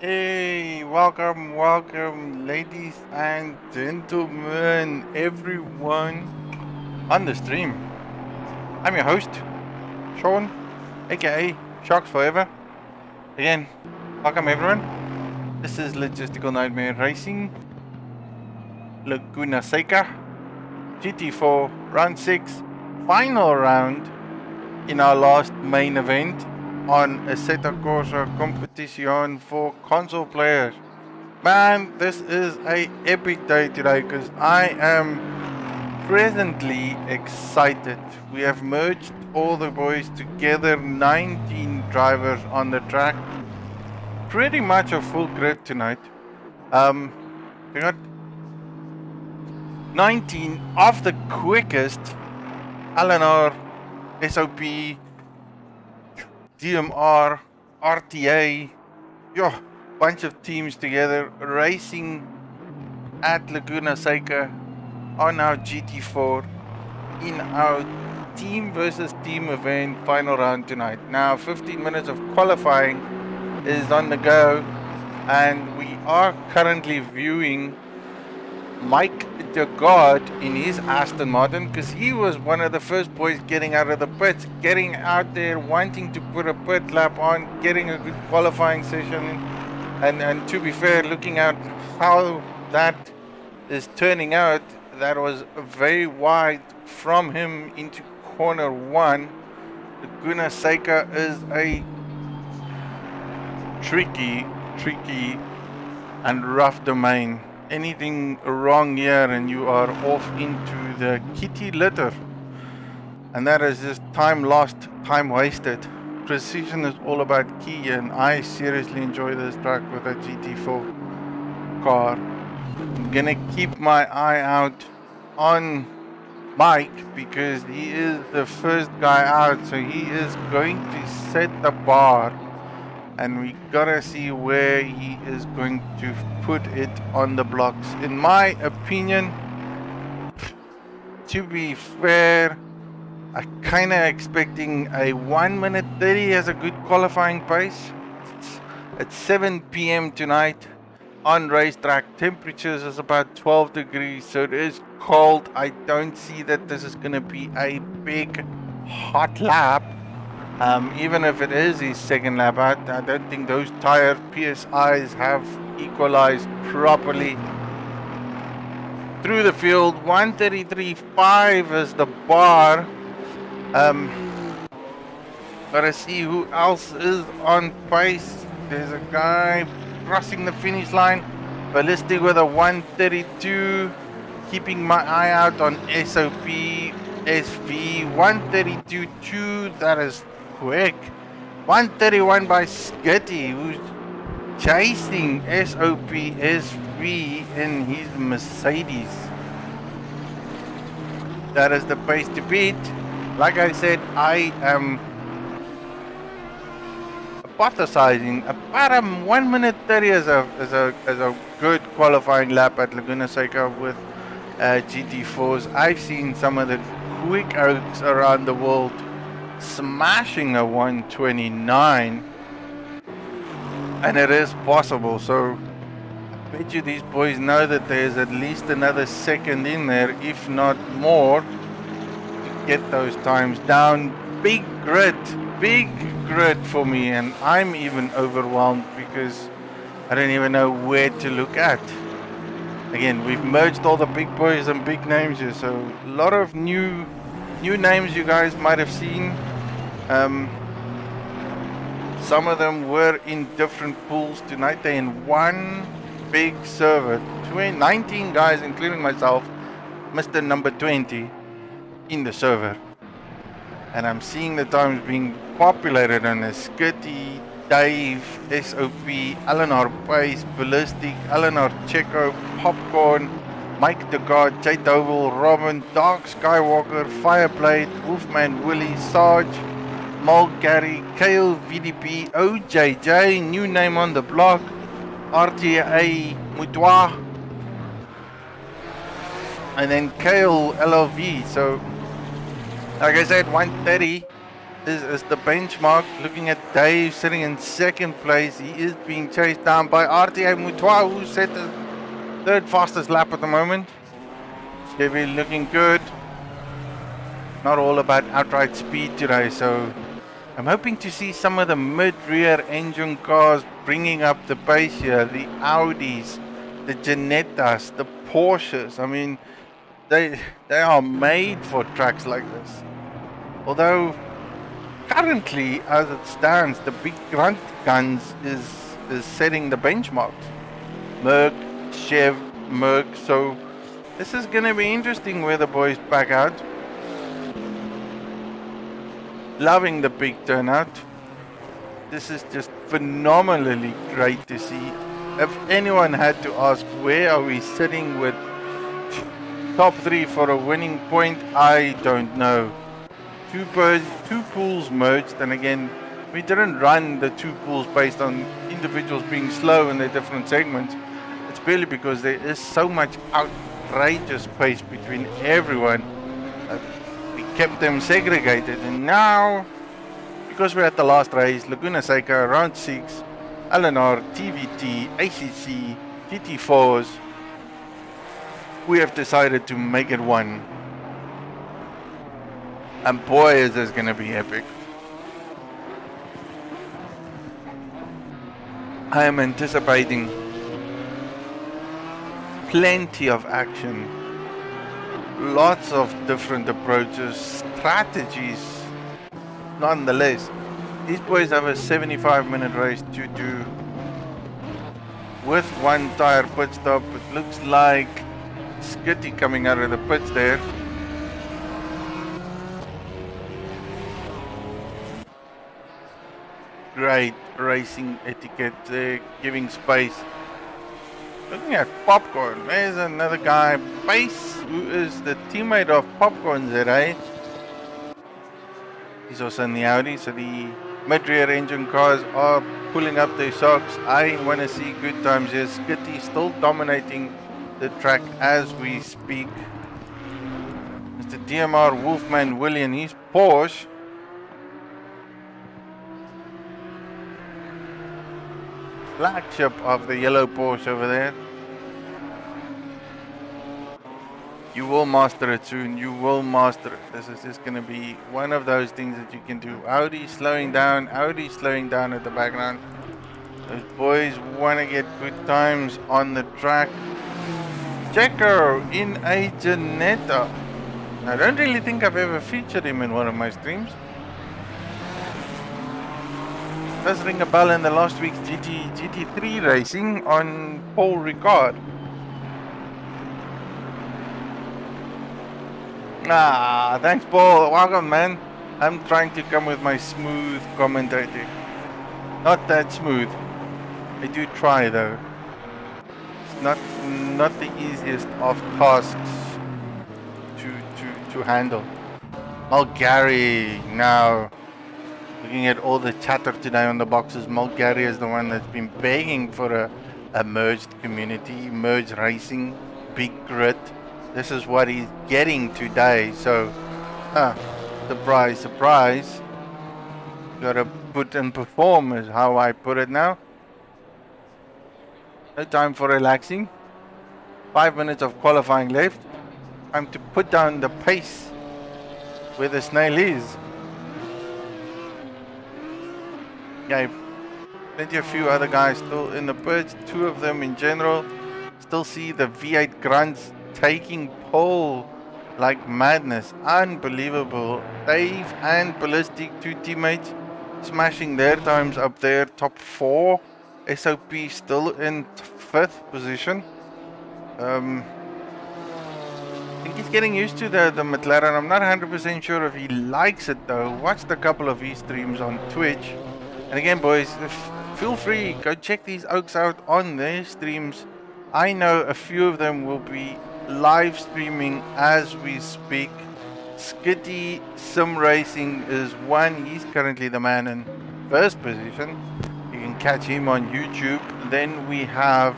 Hey, welcome, ladies and gentlemen, everyone on the stream. I'm your host, Sean, aka Sharks Forever. Again, welcome everyone. This is Logistical Nightmare Racing, Leguna Seca, GT4, round 6, final round in our last main event on Assetto Corsa Competizione for console players. Man, this is a epic day today because I am presently excited. We have merged all the boys together, 19 drivers on the track. Pretty much a full grid tonight. We got 19 of the quickest LNR, SOP, DMR, RTA, bunch of teams together racing at Leguna Seca on our GT4 in our team versus team event final round tonight. Now 15 minutes of qualifying is on the go, and we are currently viewing Mike de God in his Aston Martin because he was one of the first boys getting out of the pits, getting out there, wanting to put a pit lap on, getting a good qualifying session, and to be fair, looking at how that is turning out, that was very wide from him into corner 1. Leguna Seca is a tricky and rough domain. Anything wrong here and you are off into the kitty litter, and that is just time lost, time wasted. Precision is all about key, and I seriously enjoy this track with a GT4 car. I'm gonna keep my eye out on Mike because he is the first guy out, so he is going to set the bar, and we gotta see where he is going to put it on the blocks. In my opinion, to be fair, I kinda expecting a 1:30 as a good qualifying pace. It's 7 p.m. tonight on racetrack. Temperatures is about 12 degrees, so it is cold. I don't see that this is gonna be a big hot lap. Even if it is his second lap out, I don't think those tire PSIs have equalized properly. Through the field, 1:33.5 is the bar. Gotta see who else is on pace. There's a guy crossing the finish line. Ballistic with a 1:32. Keeping my eye out on SOP, SV, 1:32.2. That is quick. 1:31 by Skitty, who's chasing SOP, SV in his Mercedes. That is the pace to beat. Like I said, I am hypothesizing about a 1:30 as a good qualifying lap at Leguna Seca with GT4s. I've seen some of the quick oaks around the world smashing a 1:29, and it is possible. So I bet you these boys know that there's at least another second in there, if not more, to get those times down. Big grid for me, and I'm even overwhelmed because I don't even know where to look at. Again, we've merged all the big boys and big names here, so a lot of new names you guys might have seen. Some of them were in different pools tonight. They're in one big server. 19 guys, including myself, Mr. Number 20, in the server. And I'm seeing the times being populated on a Skitty, Dave, SOP, LNR Pace, Ballistic, LNR Checo, Popcorn, Mike the God, J Doble, Robin, Dark Skywalker, Fireblade, Wolfman Willie, Sarge, Mulgary, Kale, VDP, OJJ, new name on the block, RTA Mutois, and then Kale LLV. So like I said, 1:30 is the benchmark. Looking at Dave sitting in second place. He is being chased down by RTA Mutua, who set the third fastest lap at the moment. Chevy looking good. Not all about outright speed today, so I'm hoping to see some of the mid-rear engine cars bringing up the pace here. The Audis, the Genettas, the Porsches. I mean, they are made for tracks like this. Although currently, as it stands, the big grunt guns is setting the benchmarks. Merc, Chev, Merc. So this is going to be interesting where the boys back out. Loving the big turnout. This is just phenomenally great to see. If anyone had to ask where are we sitting with top 3 for a winning point, I don't know. Two pools merged, and again, we didn't run the two pools based on individuals being slow in their different segments. It's purely because there is so much outrageous pace between everyone. We kept them segregated, and now, because we're at the last race, Leguna Seca, round 6, LNR, TvT, ACC, GT4s, we have decided to make it one. And boy, is this going to be epic. I am anticipating plenty of action. Lots of different approaches, strategies. Nonetheless, these boys have a 75-minute race to do with one tire pit stop. It looks like Skitty coming out of the pits there. Great racing etiquette there, giving space. Looking at Popcorn, there's another guy, Base, who is the teammate of Popcorn ZA. He's also in the Audi, so the mid-rear engine cars are pulling up their socks. I want to see good times here. Skitty still dominating the track as we speak. Mr. DMR Wolfman William, he's Porsche. Flagship of the yellow Porsche over there. You will master it soon. You will master it. This is just going to be one of those things that you can do. Audi slowing down at the background. Those boys want to get good times on the track. Checo in a Genetta. I don't really think I've ever featured him in one of my streams. Does ring a bell in the last week's GT3 racing on Paul Ricard. Ah, thanks Paul, welcome man. I'm trying to come with my smooth commentating. Not that smooth. I do try though. It's not the easiest of tasks to handle. Mulgari now. Looking at all the chatter today on the boxes, Mulgari is the one that's been begging for a merged community, merged racing, big grid. This is what he's getting today, so, surprise, surprise. Gotta put and perform is how I put it now. No time for relaxing. 5 minutes of qualifying left. Time to put down the pace where the snail is. Yeah, plenty a few other guys still in the pits, 2 of them in general. Still see the V8 grunts taking pole like madness. Unbelievable. Dave and Ballistic, 2 teammates, smashing their times up there. Top 4. SOP still in 5th position. I think he's getting used to the McLaren. I'm not 100% sure if he likes it though. Watched a couple of his streams on Twitch. And again boys, feel free, go check these Oaks out on their streams. I know a few of them will be live streaming as we speak. Skitty Sim Racing is one. He's currently the man in 1st position. You can catch him on YouTube. Then we have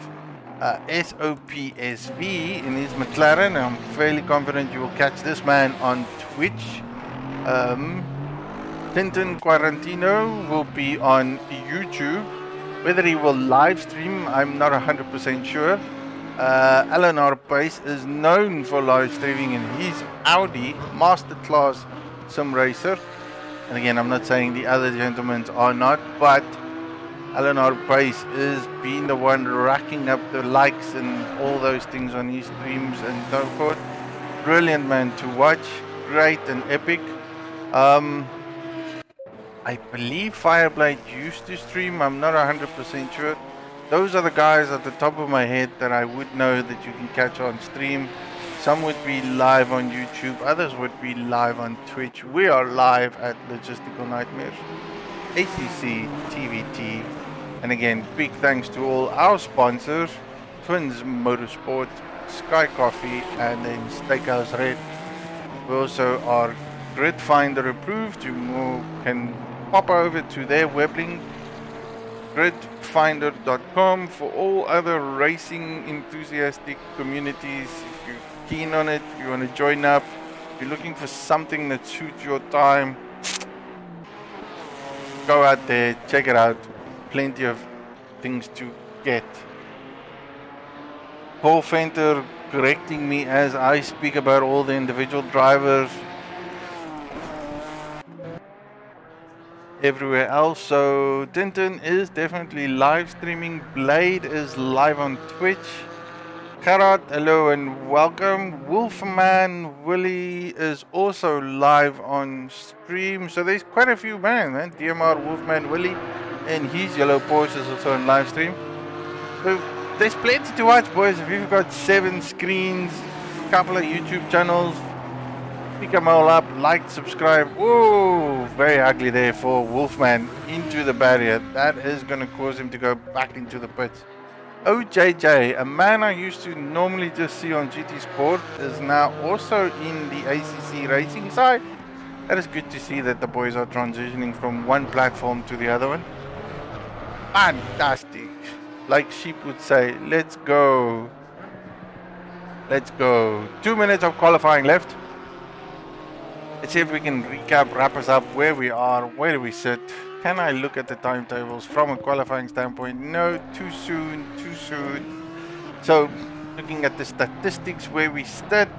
SOPSV in his McLaren. I'm fairly confident you will catch this man on Twitch. Tintin Quarantino will be on YouTube. Whether he will live stream, I'm not 100% sure. Eleanor Pace is known for live streaming in his Audi Masterclass Sim Racer. And again, I'm not saying the other gentlemen are not, but Eleanor Pace is being the one racking up the likes and all those things on his streams and so forth. Brilliant man to watch, great and epic. I believe Fireblade used to stream, I'm not 100% sure. Those are the guys at the top of my head that I would know that you can catch on stream. Some would be live on YouTube, others would be live on Twitch. We are live at Logistical Nightmares, ACC, TvT, and again, big thanks to all our sponsors, Twins Motorsport, Sky Coffee, and then Steakhouse Red. We also are Grid Finder approved. You can pop over to their web link, gridfinder.com, for all other racing enthusiastic communities. If you're keen on it, if you want to join up, if you're looking for something that suits your time, go out there, check it out. Plenty of things to get. Paul Fenter correcting me as I speak about all the individual drivers everywhere else. So Tintin is definitely live streaming. Blade is live on Twitch. Karat, hello and welcome. Wolfman Willie is also live on stream. So there's quite a few man. DMR Wolfman Willie and his yellow Porsche is also on live stream. So there's plenty to watch, boys. If you've got 7 screens, a couple of YouTube channels, pick them all up, like, subscribe. Whoa, very ugly there for Wolfman into the barrier. That is going to cause him to go back into the pits. OJJ, a man I used to normally just see on GT Sport, is now also in the ACC racing side. That is good to see that the boys are transitioning from one platform to the other one. Fantastic. Like sheep would say, let's go. Let's go. 2 minutes of qualifying left. Let's see if we can recap, wrap us up where we are, where do we sit. Can I look at the timetables from a qualifying standpoint? No, too soon, too soon. So, looking at the statistics where we stood,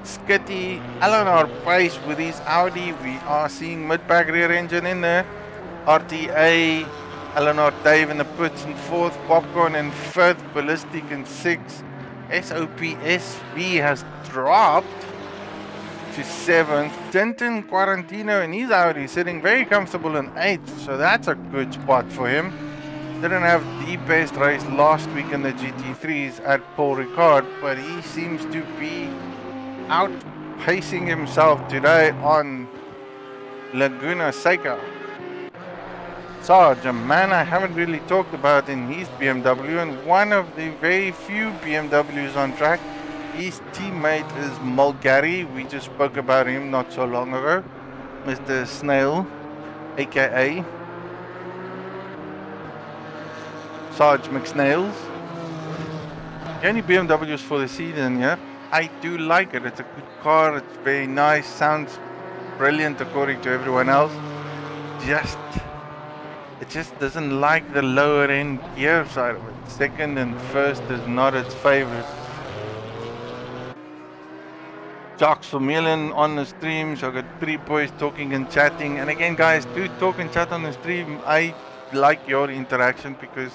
Skitty, Eleanor Pace with his Audi, we are seeing mid-pack rear engine in there. RTA, Eleanor Dave in the pits in 4th, Popcorn in 5th, Ballistic in 6th. SOPSV has dropped to 7th. Tintin Quarantino and his Audi sitting very comfortable in 8th, so that's a good spot for him. Didn't have the best race last week in the GT3s at Paul Ricard, but he seems to be outpacing himself today on Laguna Seca. Sarge, a man I haven't really talked about in his BMW, and one of the very few BMWs on track. His teammate is Mulgari. We just spoke about him not so long ago. Mr. Snail, aka Sarge McSnails. The only BMWs for the season, yeah? I do like it. It's a good car. It's very nice. Sounds brilliant according to everyone else. It just doesn't like the lower end gear side of it. Second and first is not its favorite. Jocks Vermeulen on the stream, so I got 3 boys talking and chatting. And again, guys, do talk and chat on the stream. I like your interaction because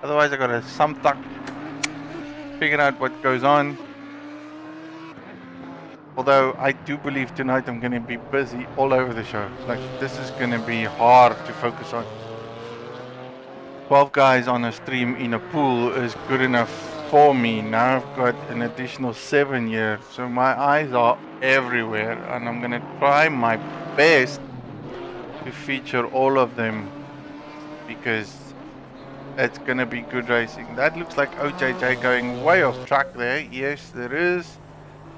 otherwise I gotta figure out what goes on. Although I do believe tonight I'm gonna be busy all over the show. Like, this is gonna be hard to focus on. 12 guys on a stream in a pool is good enough for me. Now I've got an additional 7 here, so my eyes are everywhere, and I'm gonna try my best to feature all of them because it's gonna be good racing. That looks like OJJ going way off track there. Yes, there is.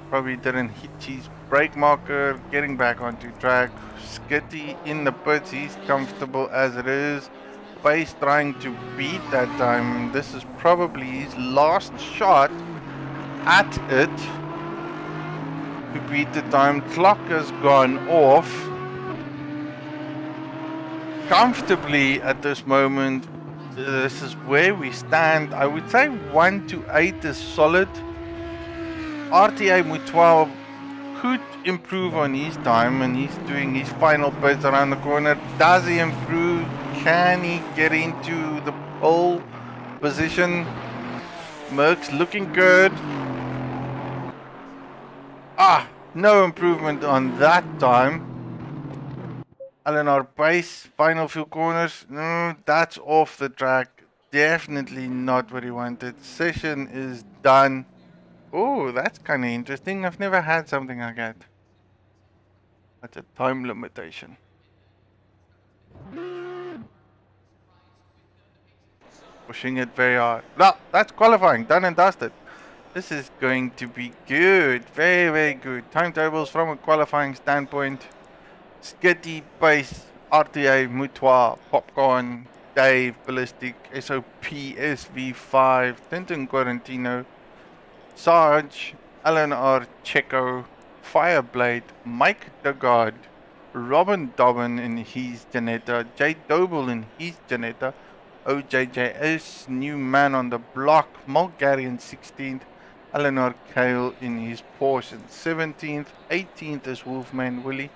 Probably didn't hit his brake marker. Getting back onto track. Skitty in the pits. He's comfortable as it is. Pace trying to beat that time. This is probably his last shot at it to beat the time. Clock has gone off. comfortably at this moment. This is where we stand. I would say 1 to 8 is solid. RTA Mutual could improve on his time, and he's doing his final pace around the corner. Does he improve? Can he get into the pole position? Merck's looking good. No improvement on that time. Eleanor pace, final few corners. No, that's off the track. Definitely not what he wanted. Session is done. Oh, that's kind of interesting. I've never had something like that. That's a time limitation. Pushing it very hard. No, that's qualifying. Done and dusted. This is going to be good. Very, very good. Timetables from a qualifying standpoint. Skitty, Pace, RTA, Mutua, Popcorn, Dave, Ballistic, SOP, SV5, Tintin Quarantino, Sarge, Alan R. Checo, Fireblade, Mike DeGard, Robin Dobbin in his Janetta, Jay Doble in his Janetta, OJJS, new man on the block, Mulgarian 16th, Eleanor Kale in his Porsche 17th, 18th is Wolfman Willie,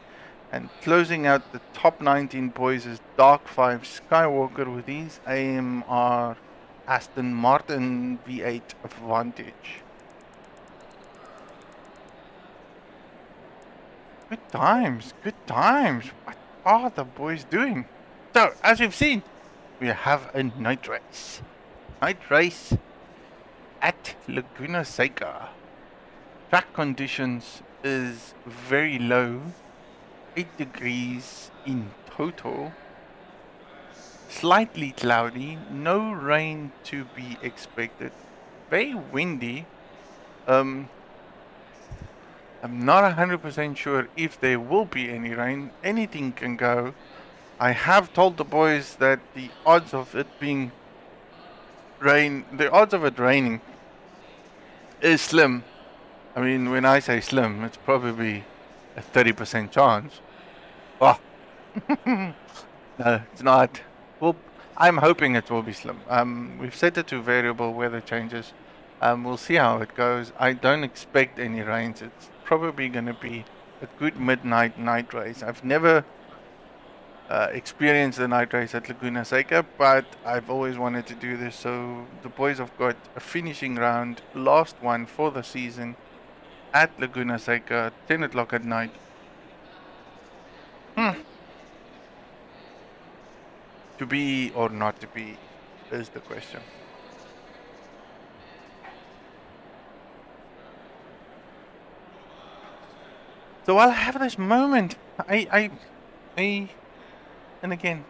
and closing out the top 19 boys is Dark 5 Skywalker with his AMR Aston Martin V8 Vantage. Good times, good times. What are the boys doing? So, as you've seen, we have a night race. Night race at Laguna Seca. Track conditions is very low. 8 degrees in total. Slightly cloudy. No rain to be expected. Very windy. I'm not 100% sure if there will be any rain. Anything can go. I have told the boys that the odds of it being the odds of it raining is slim. I mean, when I say slim, it's probably a 30% chance. Oh, no, it's not. Well, I'm hoping it will be slim. We've set it to variable weather changes. We'll see how it goes. I don't expect any rains. It's probably going to be a good midnight night race. I've never experienced the night race at Laguna Seca, but I've always wanted to do this. So the boys have got a finishing round, last one for the season at Laguna Seca, 10 o'clock at night. To be or not to be is the question. So I'll have this moment. And again.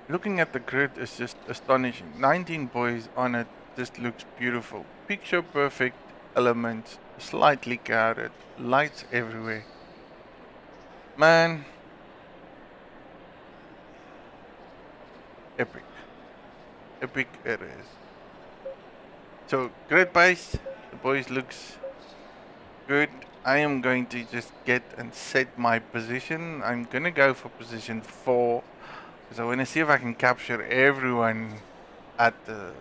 Looking at the grid is just astonishing. 19 boys on it just looks beautiful. Picture perfect elements, slightly clouded, lights everywhere. Man, epic. Epic it is. So, grid base, the boys looks good. I am going to just get and set my position. I'm gonna go for position 4. Because I want to see if I can capture everyone at the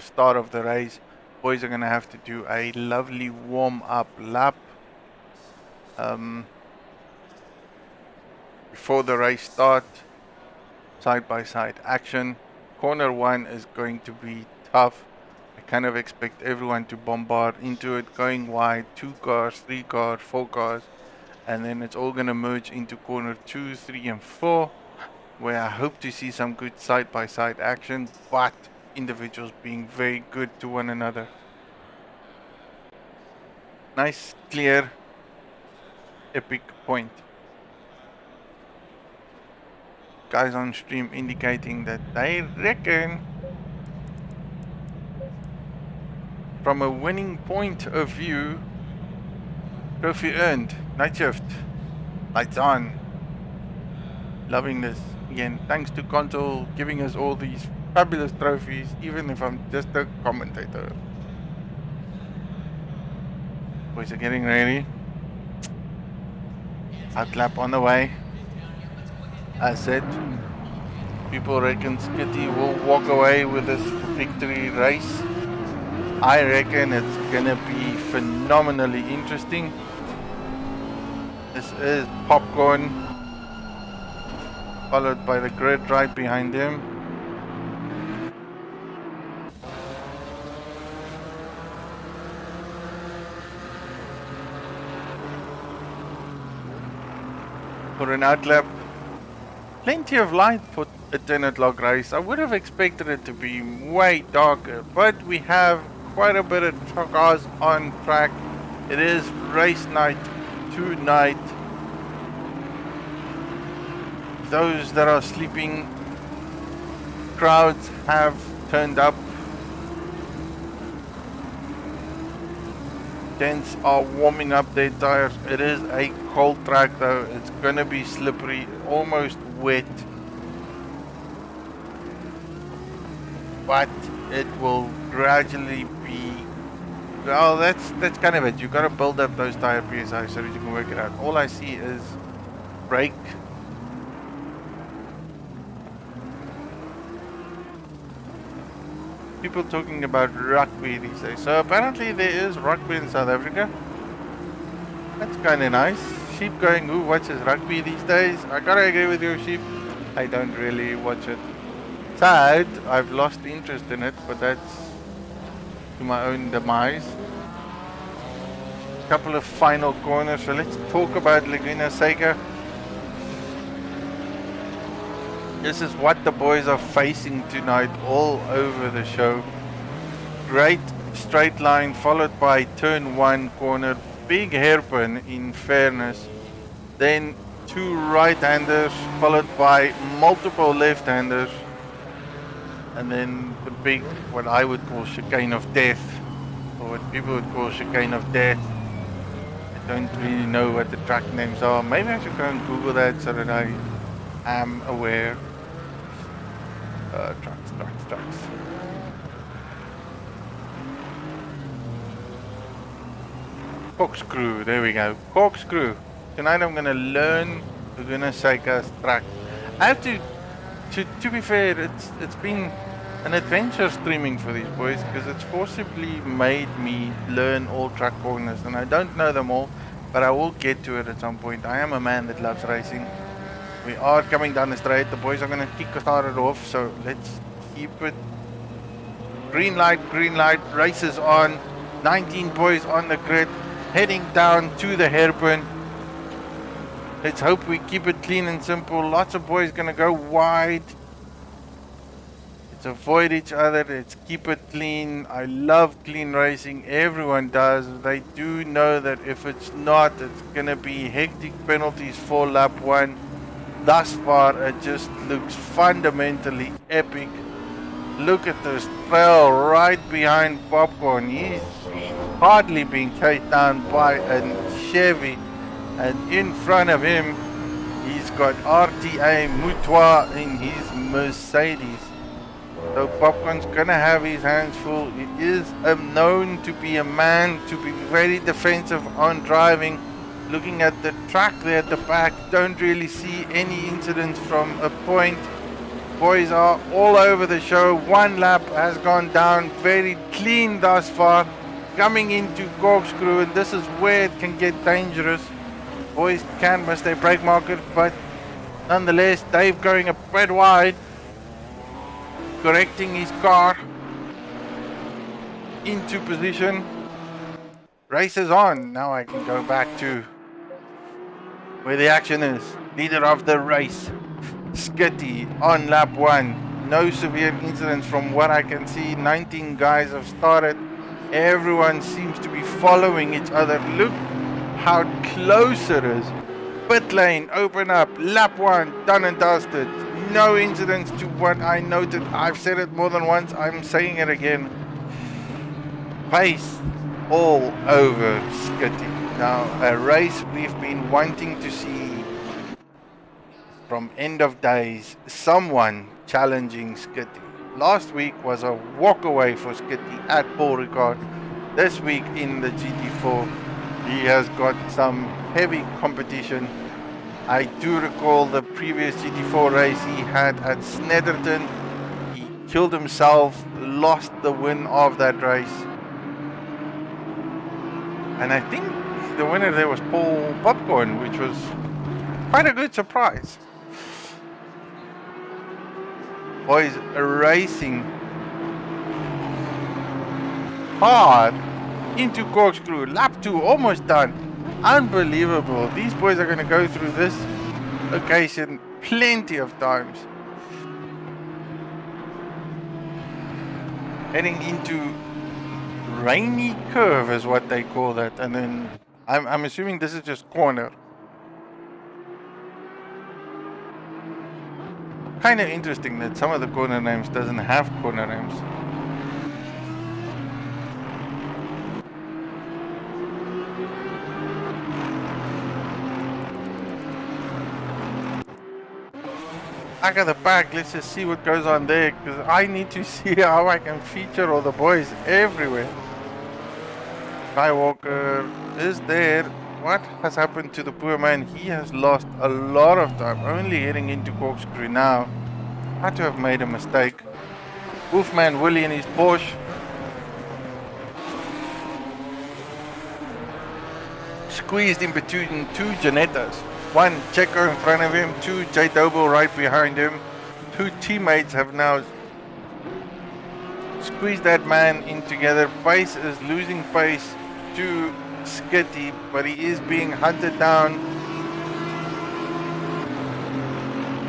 start of the race. Boys are gonna have to do a lovely warm-up lap before the race starts. Side-by-side action. Corner 1 is going to be tough. I kind of expect everyone to bombard into it, going wide, 2 cars, 3 cars, 4 cars, and then it's all gonna merge into corner 2, 3, and 4. Where I hope to see some good side-by-side action, but individuals being very good to one another. Nice, clear, epic point. Guys on stream indicating that they reckon from a winning point of view, trophy earned, night shift, lights on. Loving this. Again, thanks to Console giving us all these fabulous trophies, even if I'm just a commentator. Boys are getting ready. Outlap on the way. Assetto. People reckon Skitty will walk away with this victory race. I reckon it's gonna be phenomenally interesting. This is Popcorn, followed by the grid right behind him. For an outlap, plenty of light for a 10 o'clock race. I would have expected it to be way darker, but we have quite a bit of cars on track. It is race night tonight. Those that are sleeping, crowds have turned up. Tents are warming up their tires. It is a cold track though. It's gonna be slippery, almost wet. But it will gradually be, well, that's kind of it. You gotta build up those tire PSI so that you can work it out. All I see is brake. People talking about rugby these days. So apparently there is rugby in South Africa. That's kind of nice. Sheep going, who watches rugby these days? I gotta agree with you, Sheep. I don't really watch it. Sad, I've lost interest in it, but that's to my own demise. Couple of final corners, so let's talk about Leguna Sega. This is what the boys are facing tonight all over the show. Great straight line followed by turn 1 corner, big hairpin in fairness. Then 2 right-handers followed by multiple left-handers. And then the big, what I would call chicane of death, or what people would call chicane of death. I don't really know what the track names are. Maybe I should go and Google that so that I am aware. Trucks. Corkscrew, there we go. Corkscrew. Tonight I'm gonna learn Leguna Sega's track. I have to be fair, it's been an adventure streaming for these boys because it's forcibly made me learn all track corners, and I don't know them all, but I will get to it at some point. I am a man that loves racing. We are coming down the straight. The boys are going to kick started off, so let's keep it. Green light, race is on. 19 boys on the grid, heading down to the hairpin. Let's hope we keep it clean and simple. Lots of boys going to go wide. Let's avoid each other. Let's keep it clean. I love clean racing. Everyone does. They do know that if it's not, it's going to be hectic penalties for lap 1. Thus far, it just looks fundamentally epic. Look at this trail right behind Popcorn. He's hardly being chased down by a Chevy. And in front of him, he's got RTA Mutua in his Mercedes. So Popcorn's gonna have his hands full. He is known to be a man to be very defensive on driving. Looking at the track there at the back, don't really see any incidents from a point. Boys are all over the show. 1 lap has gone down very clean thus far. Coming into Corkscrew, and this is where it can get dangerous. Boys can miss their brake marker, but nonetheless, Dave going a bit wide. Correcting his car into position. Race is on. Now I can go back to where the action is. Leader of the race, Skitty on lap 1. No severe incidents from what I can see. 19 guys have started. Everyone seems to be following each other. Look how close it is. Pit lane, open up. Lap 1, done and dusted. No incidents to what I noted. I've said it more than once. I'm saying it again. Pace all over Skitty. Now, a race we've been wanting to see from end of days. Someone challenging Skitty. Last week was a walk away for Skitty at Paul Ricard. This week in the GT4, He has got some heavy competition. I do recall the previous GT4 race he had at Snetterton. He killed himself, lost the win of that race. And I think the winner there was Paul Popcorn, which was quite a good surprise. Boys racing hard into corkscrew. Lap 2 almost done. Unbelievable. These boys are going to go through this occasion plenty of times. Heading into rainy curve is what they call that. And then I'm assuming this is just corner. Kind of interesting that some of the corner names doesn't have corner names. Back at the back, let's just see what goes on there, because I need to see how I can feature all the boys everywhere. Skywalker is there. What has happened to the poor man? He has lost a lot of time, only heading into corkscrew now. Had to have made a mistake. Wolfman Willie in his Porsche. Squeezed in between two Janettas. One Checo in front of him, two J Doble right behind him. Two teammates have now squeezed that man in together. Pace is losing pace to Skitty, but he is being hunted down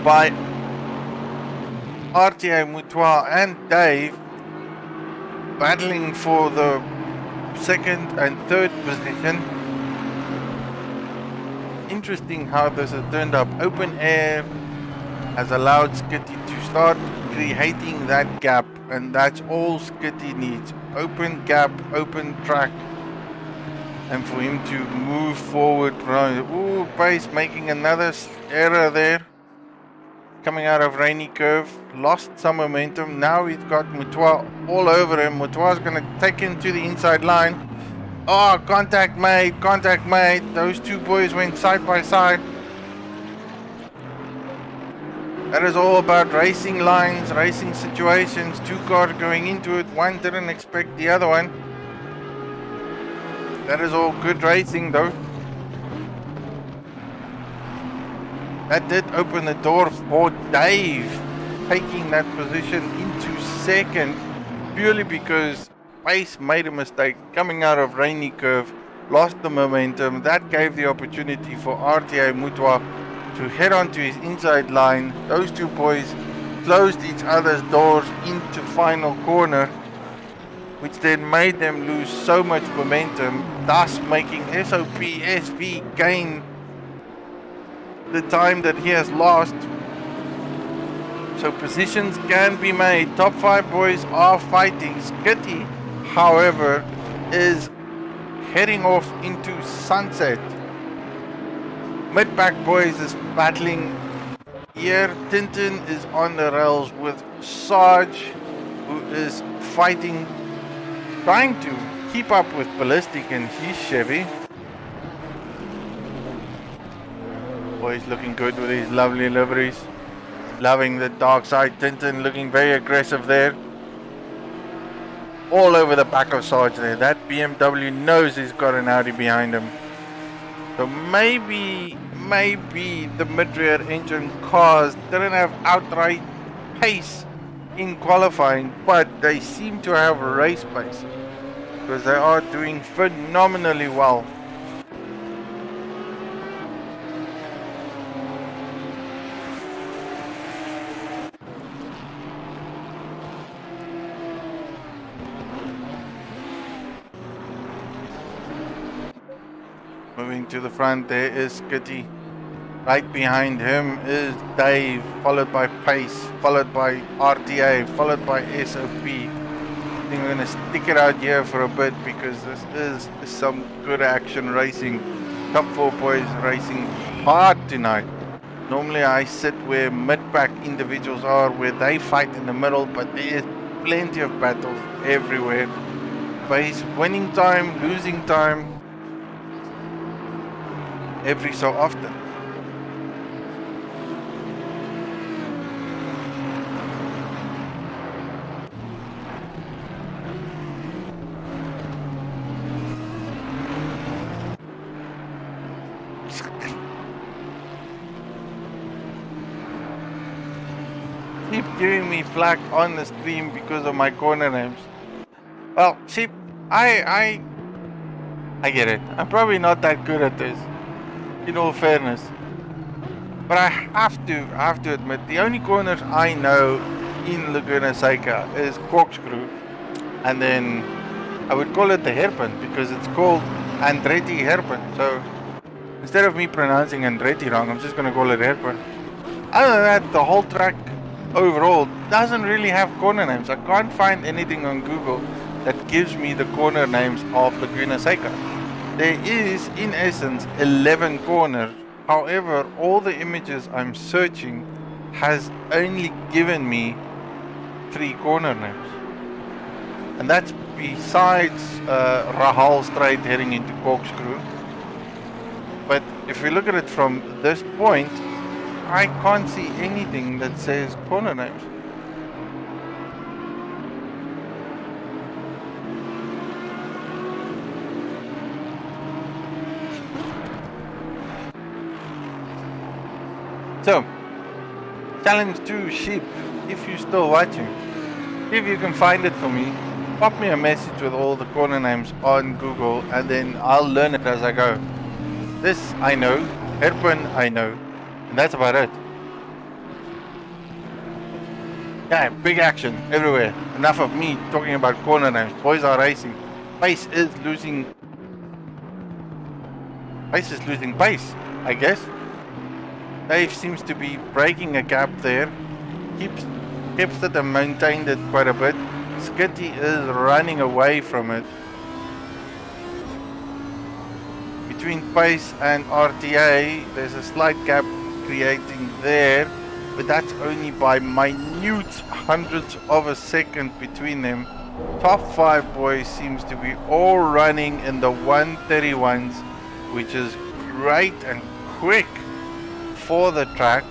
by RTA Mutua and Dave, battling for the second and third position. Interesting how this has turned up. Open air has allowed Skitty to start creating that gap, and that's all Skitty needs. Open gap, open track, and for him to move forward. Ooh, Pace making another error there. Coming out of rainy curve, lost some momentum. Now he's got Mutua all over him. Mutua's going to take him to the inside line. Oh, contact made, contact made. Those two boys went side by side. That is all about racing lines, racing situations. Two cars going into it. One didn't expect the other one. That is all good racing though. That did open the door for Dave taking that position into second, purely because Pace made a mistake coming out of rainy curve, lost the momentum. That gave the opportunity for RTA Mutua to head onto his inside line. Those two boys closed each other's doors into final corner, which then made them lose so much momentum, thus making SOP SV gain the time that he has lost. So positions can be made. Top 5 boys are fighting. Skitty, however, is heading off into sunset. Mid-pack boys is battling here. Tintin is on the rails with Sarge, who is fighting, trying to keep up with Ballistic and his Chevy. Boys looking good with these lovely liveries. Loving the dark side. Tintin looking very aggressive there. All over the back of Sarge there. That BMW knows he's got an Audi behind him. So maybe the mid-rear engine cars didn't have outright pace in qualifying, but they seem to have race pace, because they are doing phenomenally well. Moving to the front, there is Skitty. Right behind him is Dave, followed by Pace, followed by RTA, followed by SOP. I think we're going to stick it out here for a bit, because this is some good action racing. Top 4 boys racing hard tonight. Normally I sit where mid-pack individuals are, where they fight in the middle, but there is plenty of battles everywhere. Pace winning time, losing time. every so often. Keep giving me flack on the stream because of my corner names. Well, see, I get it. I'm probably not that good at this, in all fairness. But I have to admit, the only corners I know in Laguna Seca is corkscrew, and then I would call it the hairpin because it's called Andretti hairpin. So instead of me pronouncing Andretti wrong, I'm just gonna call it hairpin. Other than that, the whole track overall doesn't really have corner names. I can't find anything on Google that gives me the corner names of Laguna Seca. There is, in essence, 11 corners. However, all the images I'm searching has only given me 3 corner names. And that's besides Rahal Strait heading into Corkscrew. But if we look at it from this point, I can't see anything that says corner names. So, challenge to Sheep, if you're still watching, if you can find it for me, pop me a message with all the corner names on Google and then I'll learn it as I go. This I know, hairpin I know, and that's about it. Yeah, big action everywhere. Enough of me talking about corner names. Boys are racing. Pace is losing pace, I guess. Dave seems to be breaking a gap there. Keeps it and maintained it quite a bit. Skitty is running away from it. Between pace and RTA, there's a slight gap creating there, but that's only by minute hundredths of a second between them. Top 5 boys seems to be all running in the 131s, which is great and quick for the track.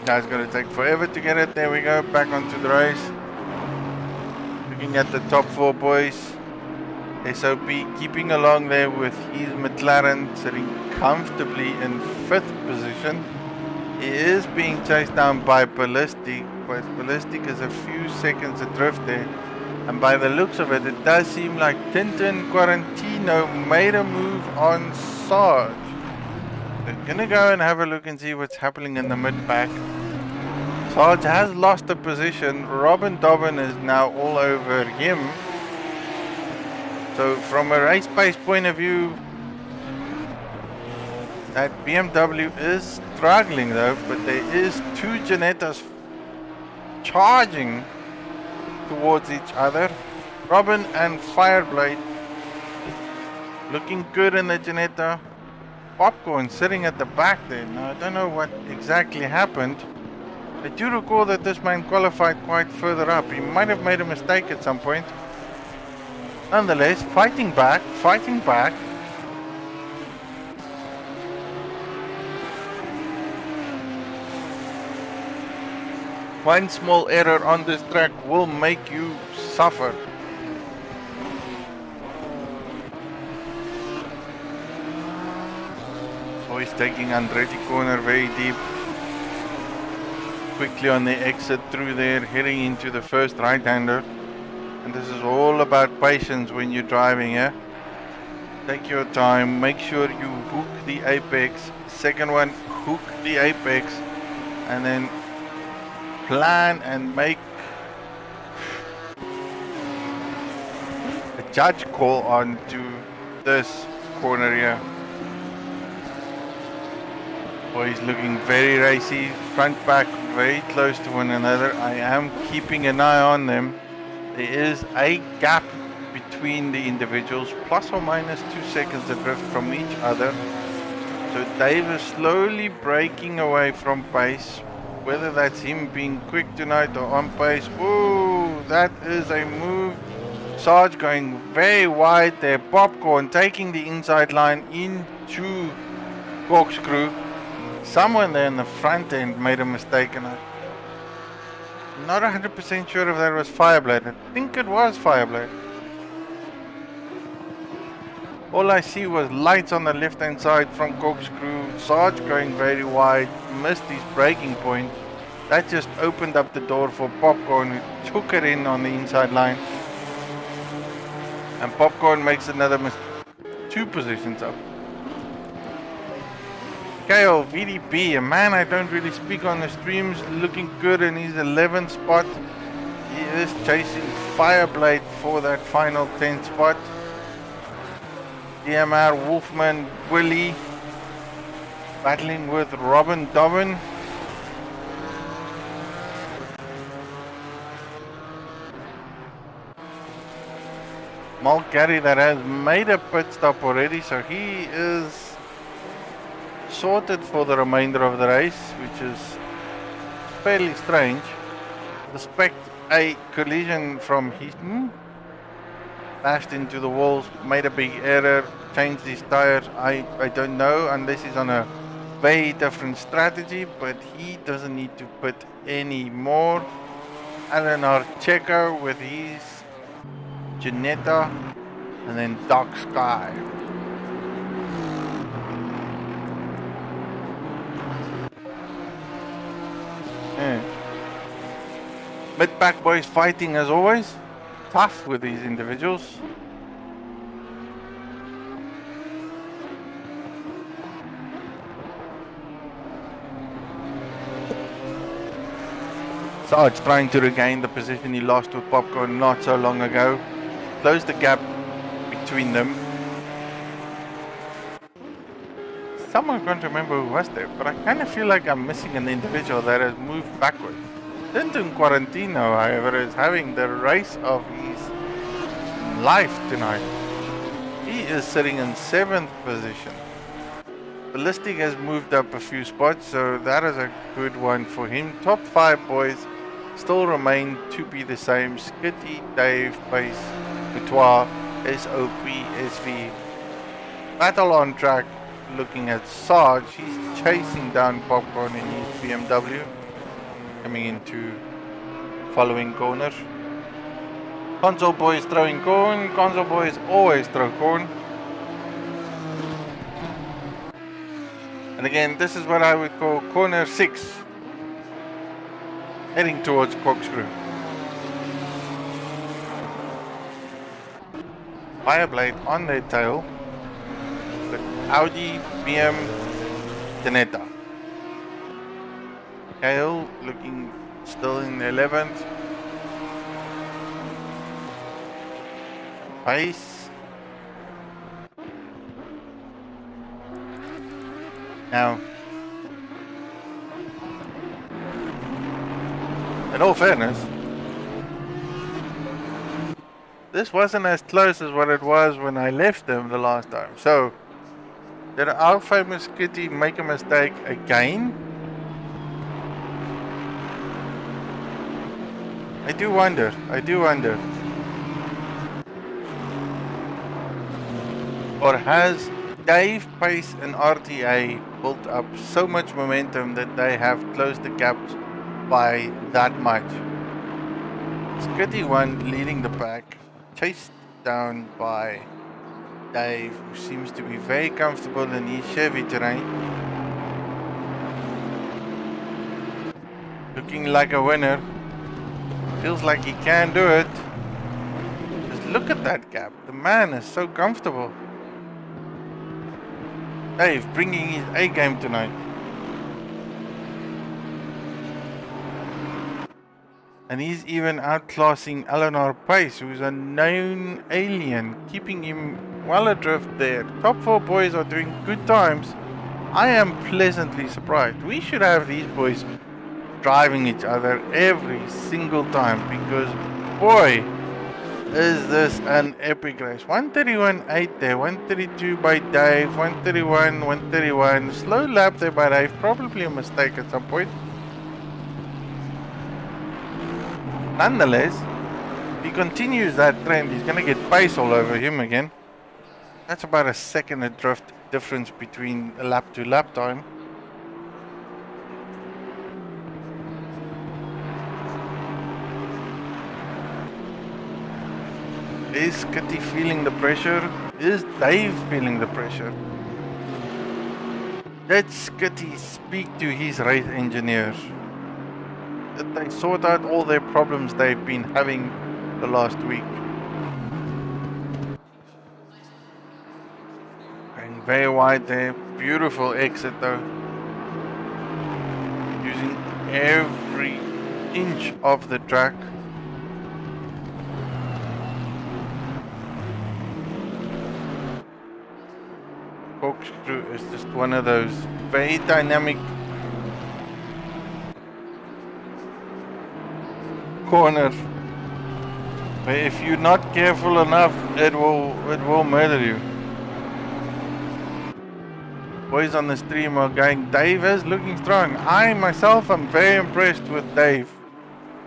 That's going to take forever to get it. There we go, back onto the race. Looking at the top 4 boys. SOP keeping along there with his McLaren, sitting comfortably in 5th position. He is being chased down by Ballistic, but Ballistic is a few seconds adrift there. And by the looks of it, it does seem like Tintin Quarantino made a move on Sarge. We're gonna go and have a look and see what's happening in the mid-pack. Sarge has lost a position. Robin Dobbin is now all over him. So from a race pace point of view, that BMW is struggling though, but there is 2 Janettas charging towards each other. Robin and Fireblade looking good in the Janetta. Popcorn sitting at the back there. Now I don't know what exactly happened. I do recall that this man qualified quite further up. He might have made a mistake at some point. Nonetheless, fighting back. One small error on this track will make you suffer. Boys taking Andretti corner very deep. Quickly on the exit through there, heading into the first right-hander. And this is all about patience when you're driving, yeah? Take your time, make sure you hook the apex. Second one, hook the apex. And then plan and make a judge call onto this corner here. Boys looking very racy, front back very close to one another. I am keeping an eye on them. There is a gap between the individuals, plus or minus 2 seconds adrift from each other. So Dave is slowly breaking away from pace. Whether that's him being quick tonight or on pace. Ooh, that is a move. Sarge going very wide there. Popcorn taking the inside line into Corkscrew. Someone there in the front end made a mistake, and I'm not 100% sure if that was Fireblade. I think it was Fireblade. All I see was lights on the left hand side from Corkscrew. Sarge going very wide, missed his braking point. That just opened up the door for Popcorn, who took it in on the inside line. And Popcorn makes another 2 positions up. KO VDP, a man I don't really speak on the streams, looking good in his 11th spot. He is chasing Fireblade for that final 10th spot. DMR, Wolfman, Willie battling with Robin Dobbin. Mulgary that has made a pit stop already, so he is sorted for the remainder of the race, which is fairly strange. Suspect a collision from Heaton. Bashed into the walls, made a big error, changed his tires. I don't know, unless he's on a very different strategy, but he doesn't need to put any more. Alan Archeco with his Janetta, and then Dark Sky. Mid-pack boys fighting as always. Tough with these individuals. Sarge trying to regain the position he lost with Popcorn not so long ago. Close the gap between them. Someone can't remember who was there, but I kind of feel like I'm missing an individual that has moved backwards. Tintin Quarantino, however, is having the race of his life tonight. He is sitting in 7th position. Ballistic has moved up a few spots, so that is a good one for him. Top 5 boys still remain to be the same. Skitty, Dave, Pace, Boutoir, SOP, SV. Battle on track, looking at Sarge. He's chasing down Popcorn in his BMW. Coming into following corner. Console boys throwing corn. Console boys always throw corn. And again, this is what I would call corner 6. Heading towards Corkscrew. Fireblade on their tail. With Audi, BM, Janetta. Kale looking still in the 11th. Pace. Now, in all fairness, this wasn't as close as what it was when I left them the last time. So, did our famous Kitty make a mistake again? I do wonder. Or has Dave, Pace and RTA built up so much momentum that they have closed the gap by that much? Skitty 1 leading the pack, chased down by Dave, who seems to be very comfortable in his Chevy terrain. Looking like a winner. Feels like he can do it. Just look at that gap. The man is so comfortable. Dave bringing his A game tonight. And he's even outclassing Eleanor Pace, who's a known alien, keeping him well adrift there. Top 4 boys are doing good times. I am pleasantly surprised. We should have these boys driving each other every single time, because boy, is this an epic race? 131.8 there, 132 by Dave, 131, 131. Slow lap there by Dave, probably a mistake at some point. Nonetheless, if he continues that trend, he's going to get pace all over him again. That's about a second of drift difference between a lap to lap time. Is Kitty feeling the pressure? Is Dave feeling the pressure? Let's Kitty speak to his race engineers. That they sort out all their problems they've been having the last week. Going very wide there. Beautiful exit though. Using every inch of the track. Corkscrew is just one of those very dynamic corners where if you're not careful enough, it will murder you. Boys on the stream are going, Dave is looking strong. I myself am very impressed with Dave.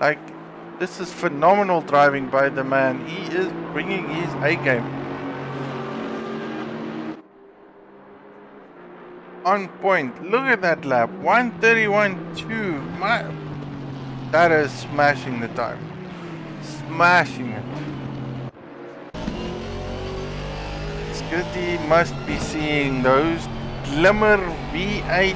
Like, this is phenomenal driving by the man. He is bringing his A game. On point. Look at that lap. 131.2. That is smashing the time. Smashing it. Skitty must be seeing those glimmer V8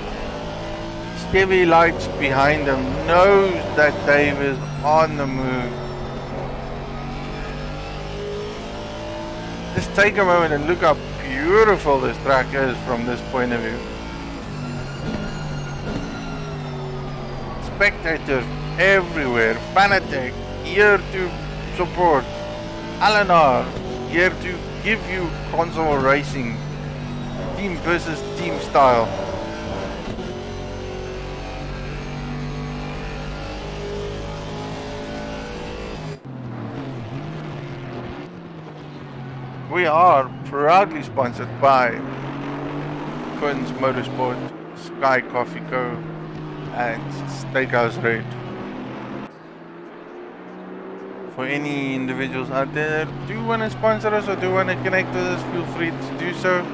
Chevy lights behind him. Knows that Dave is on the move. Just take a moment and look how beautiful this track is from this point of view. Spectators everywhere. Fanatec here to support. Alanar here to give you console racing. Team versus team style. We are proudly sponsored by Quinn's Motorsport, Sky Coffee Co. and Steakhouse Red. For any individuals out there that do want to sponsor us or do want to connect with us, feel free to do so.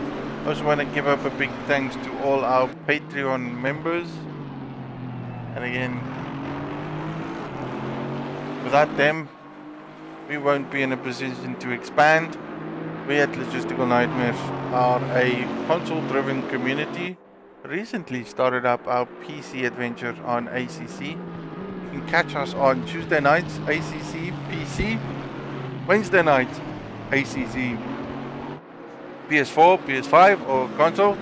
I also want to give up a big thanks to all our Patreon members. And again, without them, we won't be in a position to expand. We at Logistical Nightmares are a console-driven community. Recently started up our PC adventure on ACC. You can catch us on Tuesday nights, ACC PC. Wednesday nights, ACC PS4, PS5 or console.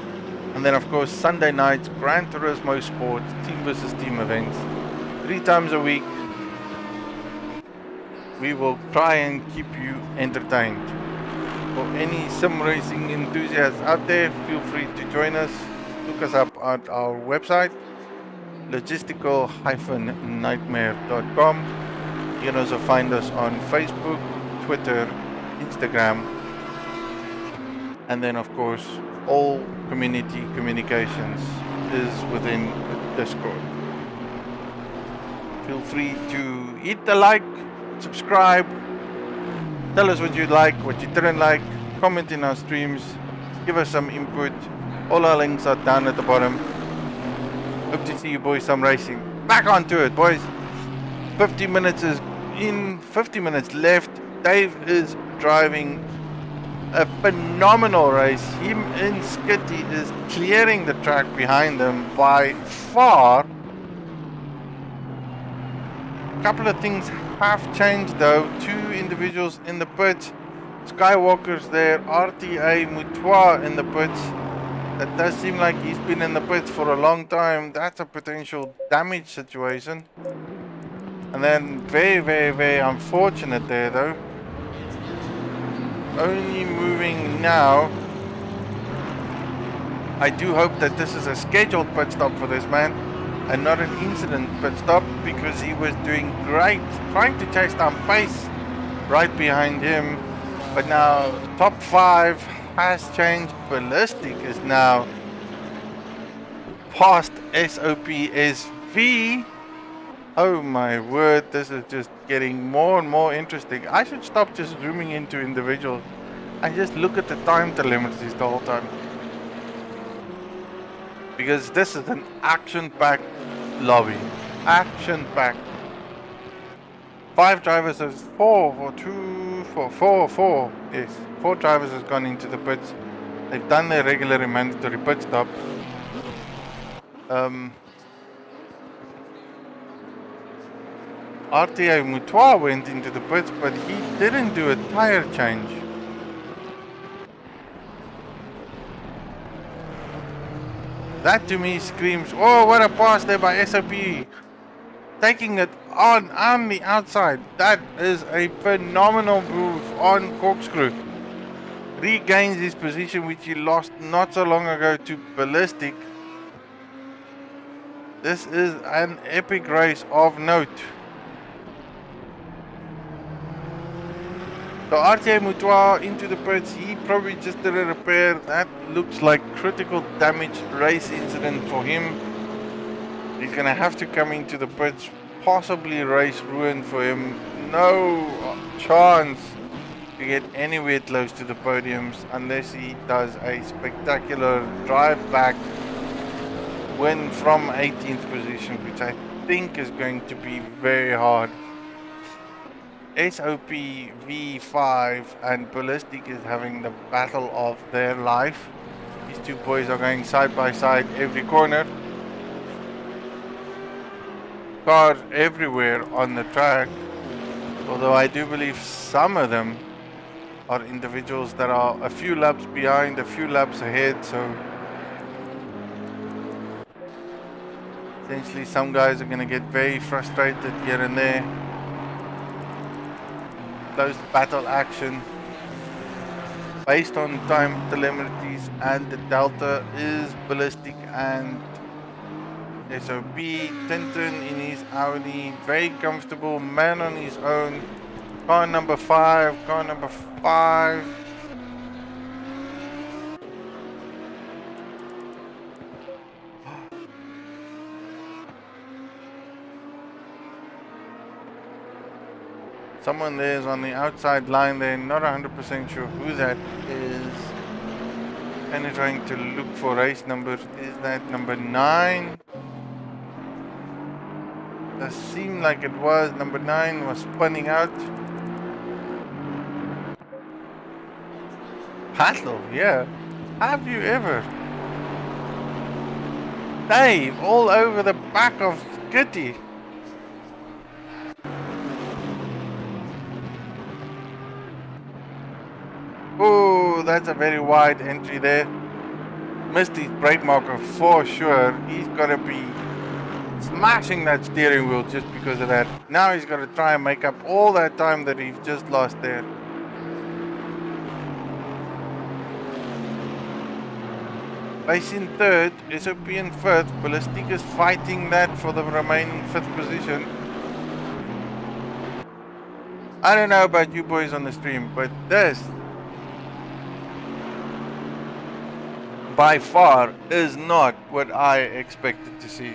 And then of course Sunday nights, Gran Turismo Sport, team versus team events. 3 times a week. We will try and keep you entertained. For any sim racing enthusiasts out there, feel free to join us. Look us up at our website, logistical-nightmare.com. You can also find us on Facebook, Twitter, Instagram, and then of course all community communications is within Discord. Feel free to hit the like, subscribe, tell us what you like, what you didn't like, comment in our streams, give us some input. All our links are down at the bottom. Hope to see you boys some racing. Back onto it, boys. 50 minutes is in, 50 minutes left. Dave is driving a phenomenal race. Him and Skitty is clearing the track behind them by far. A couple of things have changed though. 2 individuals in the pits. Skywalker's there, RTA Mutua in the pits. That does seem like he's been in the pits for a long time. That's a potential damage situation. And then very unfortunate there though. Only moving now. I do hope that this is a scheduled pit stop for this man and not an incident pit stop, because he was doing great trying to chase down pace right behind him. But now top 5 has changed. Ballistic is now past SOPSV. Oh my word, this is just getting more and more interesting. I should stop just zooming into individuals and just look at the time telemetries the whole time. Because this is an action-packed lobby. Action-packed. 5 drivers has 4. Yes, 4 drivers has gone into the pits. They've done their regular and mandatory pit stop. RTA Mutua went into the pits, but he didn't do a tire change. That to me screams, oh, what a pass there by SOP. Taking it on the outside. That is a phenomenal move on Corkscrew. Regains his position, which he lost not so long ago to Ballistic. This is an epic race of note. So RTA Mutua into the pits. He probably just did a repair. That looks like critical damage race incident for him. He's going to have to come into the pits. Possibly race ruin for him. No chance to get anywhere close to the podiums unless he does a spectacular drive back win from 18th position, which I think is going to be very hard. SOP V5 and Ballistic is having the battle of their life. These two boys are going side by side every corner. Cars everywhere on the track, although I do believe some of them are individuals that are a few laps behind, a few laps ahead, so essentially some guys are going to get very frustrated here and there. Close battle action based on time telemetries, and the delta is Ballistic and SOP. Tintin in his Audi, very comfortable, man on his own. Car number 5, car number 5. Someone there is on the outside line there, not 100% sure who that is. And trying to look for race numbers. Is that number 9? Does seem like it was. Number 9 was spinning out. Paddle, yeah. Have you ever? Dave, all over the back of Kitty. Oh, that's a very wide entry there. Missed his brake marker for sure. He's got to be smashing that steering wheel just because of that. Now he's got to try and make up all that time that he's just lost there. Base in 3rd, SOP in 5th. Ballistic is fighting that for the remaining 5th position. I don't know about you boys on the stream, but this by far is not what I expected to see.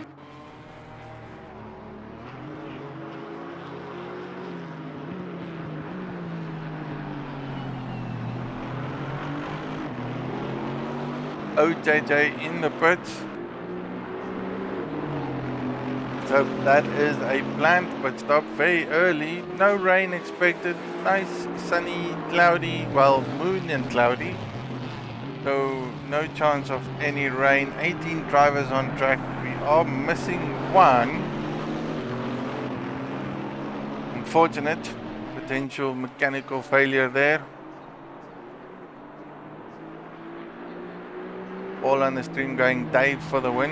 OJJ in the pits. So that is a planned pit stop very early. No rain expected. Nice sunny, cloudy, well, moon and cloudy. So no chance of any rain. 18 drivers on track. We are missing one. Unfortunate potential mechanical failure there. All on the stream going Dave for the win.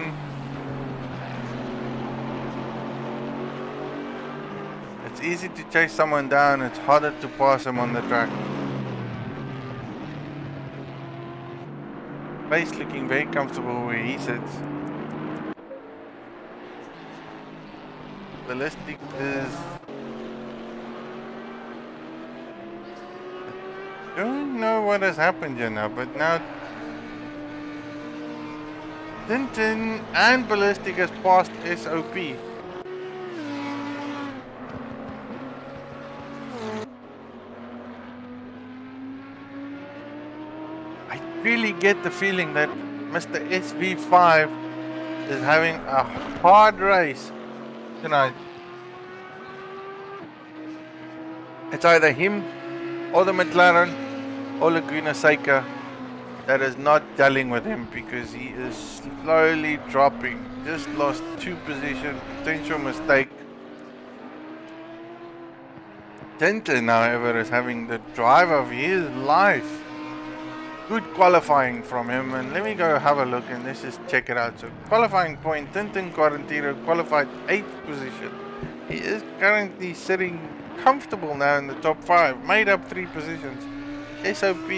It's easy to chase someone down, it's harder to pass them on the track. Base looking very comfortable where he sits. Ballistic is Don't know what has happened here now, but now Tintin and Ballistic has passed SOP. I really get the feeling that Mr. SV5 is having a hard race tonight. It's either him or the McLaren or Leguna Seika that is not dealing with him, because he is slowly dropping. Just lost 2 positions, potential mistake. Tintin, however, is having the drive of his life. Good qualifying from him, and let me go have a look and let's just check it out. So qualifying point, Tintin Quarantino qualified 8th position. He is currently sitting comfortable now in the top 5, made up 3 positions. SOP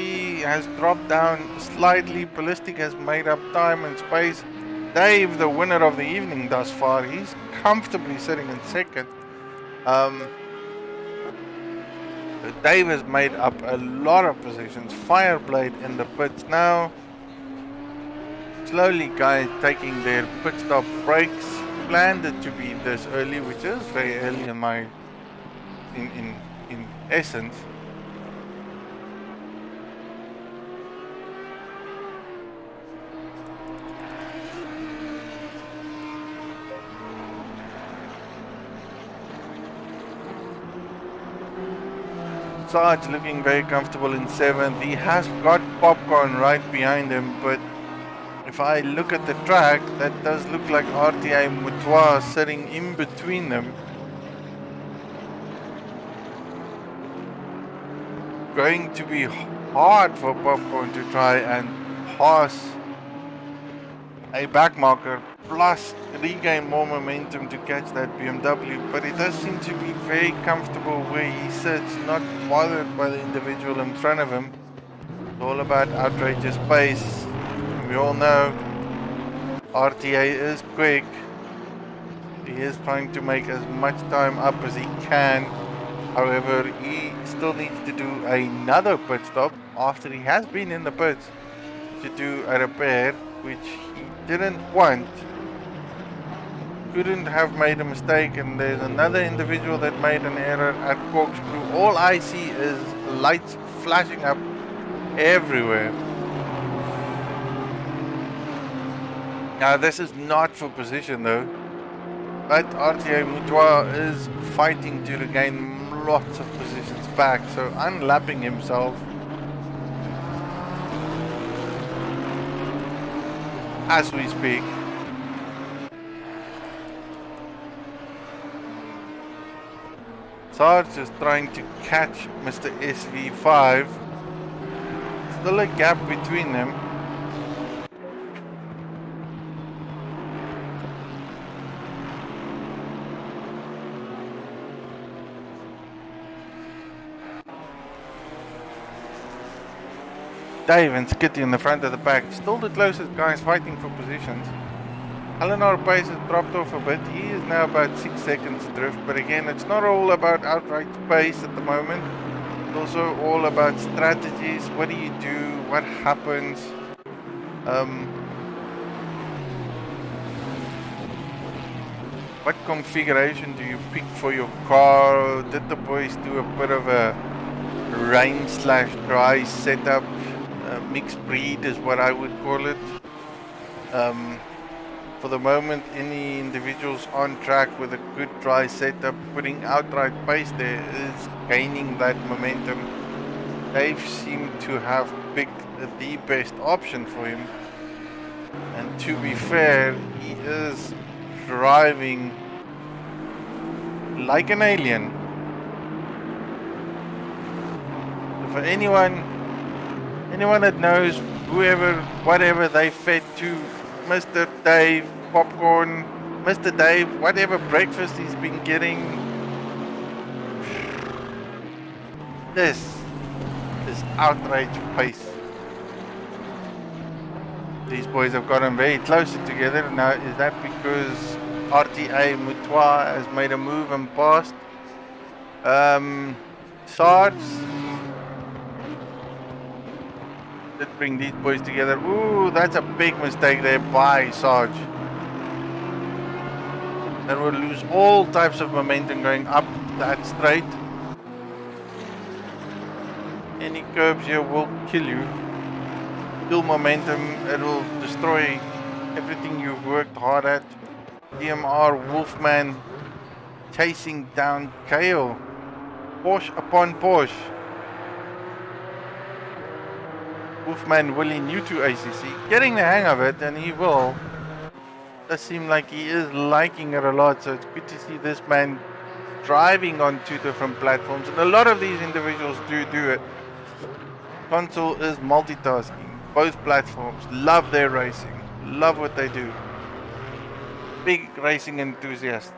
has dropped down slightly, Ballistic has made up time and space. Dave, the winner of the evening thus far, he's comfortably sitting in 2nd. Dave has made up a lot of positions. Fireblade in the pits now. Slowly guys taking their pit stop breaks. Planned it to be this early, which is very early in my in essence. Sarge looking very comfortable in 7th. He has got Popcorn right behind him, but if I look at the track, that does look like RTA Mutua sitting in between them. Going to be hard for Popcorn to try and pass a backmarker, plus regain more momentum to catch that BMW, but he does seem to be very comfortable where he sits, not bothered by the individual in front of him. It's all about outrageous pace. We all know RTA is quick. He is trying to make as much time up as he can. However, he still needs to do another pit stop after he has been in the pits to do a repair, which he didn't want. Couldn't have made a mistake, and there's another individual that made an error at Corkscrew. All I see is lights flashing up everywhere. Now this is not for position though, but RTA Mutua is fighting to regain lots of positions back, so unlapping himself as we speak. Sarge is trying to catch Mr. SV5. Still a gap between them. Dave and Skitty in the front of the pack, still the closest guys fighting for positions. Eleanor pace has dropped off a bit. He is now about 6 seconds drift, but again, it's not all about outright pace at the moment. It's also all about strategies. What do you do? What happens? What configuration do you pick for your car? Did the boys do a bit of a rain/dry setup? Mixed breed is what I would call it. For the moment, any individuals on track with a good dry setup, putting outright pace there, is gaining that momentum. Dave seemed to have picked the best option for him. And to be fair, he is driving like an alien. So for anyone that knows, whatever they fed to Mr. Dave Popcorn, Mr. Dave, whatever breakfast he's been getting, this is outrage pace. These boys have gotten very close together. Now, is that because RTA Mutua has made a move and passed Sarge? Let's bring these boys together. Ooh, that's a big mistake there by Sarge. Then we'll lose all types of momentum going up that straight. Any curbs here will kill you. Kill momentum, it will destroy everything you've worked hard at. DMR Wolfman chasing down Kale. Porsche upon Porsche. Wolfman really new to ACC, getting the hang of it, and he will. Does seem like he is liking it a lot, so it's good to see this man driving on 2 different platforms, and a lot of these individuals do it. Console is multitasking, both platforms, love their racing, love what they do. Big racing enthusiast.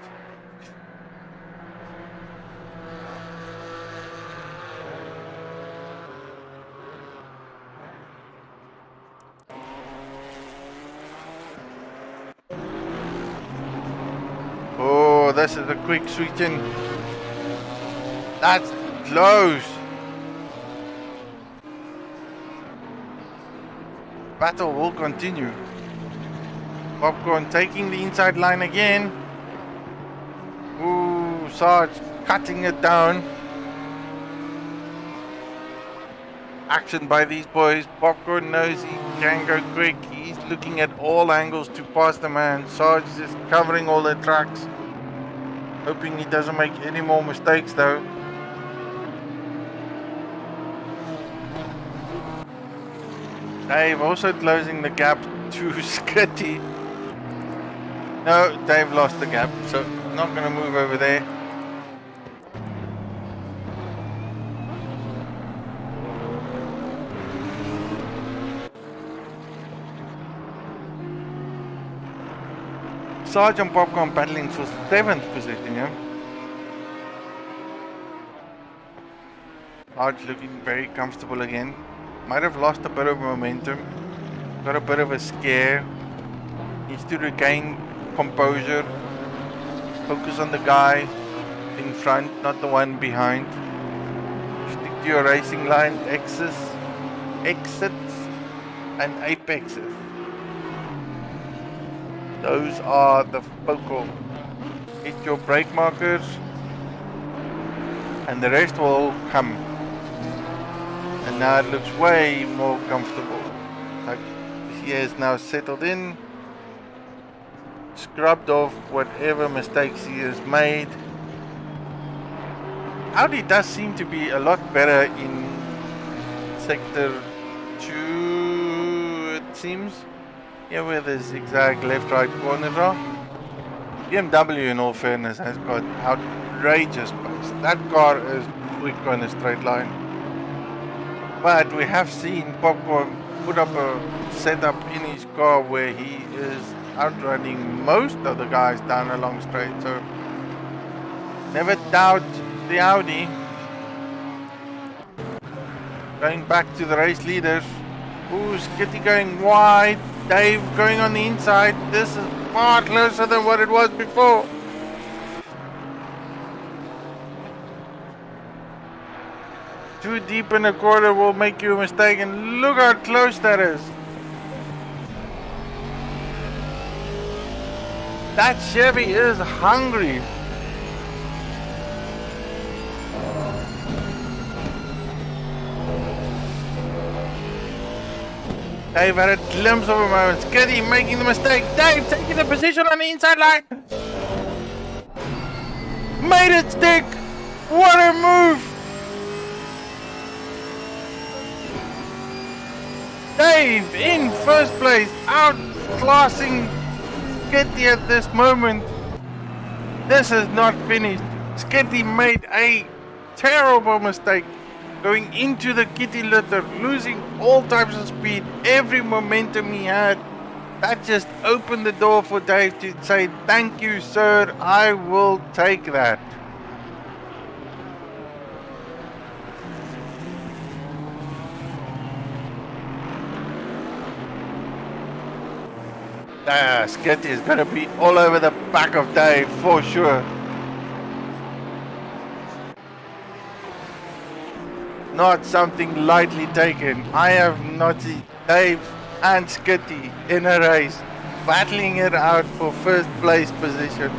Oh, this is a quick switching. That's close. Battle will continue. Popcorn taking the inside line again. Ooh, Sarge cutting it down. Action by these boys. Popcorn knows he can go quick. He's looking at all angles to pass the man. Sarge is just covering all the tracks. Hoping he doesn't make any more mistakes though. Dave also closing the gap to Skitty. No, Dave lost the gap, so not going to move over there. Sarge and Popcorn battling for 7th position, yeah? Sarge looking very comfortable again. Might have lost a bit of momentum. Got a bit of a scare. Needs to regain composure. Focus on the guy in front, not the one behind. Stick to your racing line. Exits, and apexes. Those are the focal. Hit your brake markers and the rest will come. And now it looks way more comfortable. Like he has now settled in, scrubbed off whatever mistakes he has made. Audi does seem to be a lot better in sector 2, it seems. Here where the zigzag left-right corners are. BMW, in all fairness, has got outrageous pace. That car is quick on a straight line. But we have seen Popcorn put up a setup in his car where he is outrunning most of the guys down a long straight. So never doubt the Audi. Going back to the race leaders. Ooh, Skitty going wide. Dave going on the inside. This is far closer than what it was before. Too deep in the quarter will make you a mistake, and look how close that is. That Chevy is hungry. Dave had a glimpse of a moment. Skitty making the mistake. Dave taking the position on the inside line. Made it stick. What a move. Dave in first place, outclassing Skitty at this moment. This is not finished. Skitty made a terrible mistake. Going into the kitty litter, losing all types of speed, every momentum he had. That just opened the door for Dave to say, thank you, sir, I will take that. Skitty is going to be all over the back of Dave for sure. not something lightly taken. I have not seen Dave and Skitty in a race battling it out for first place position.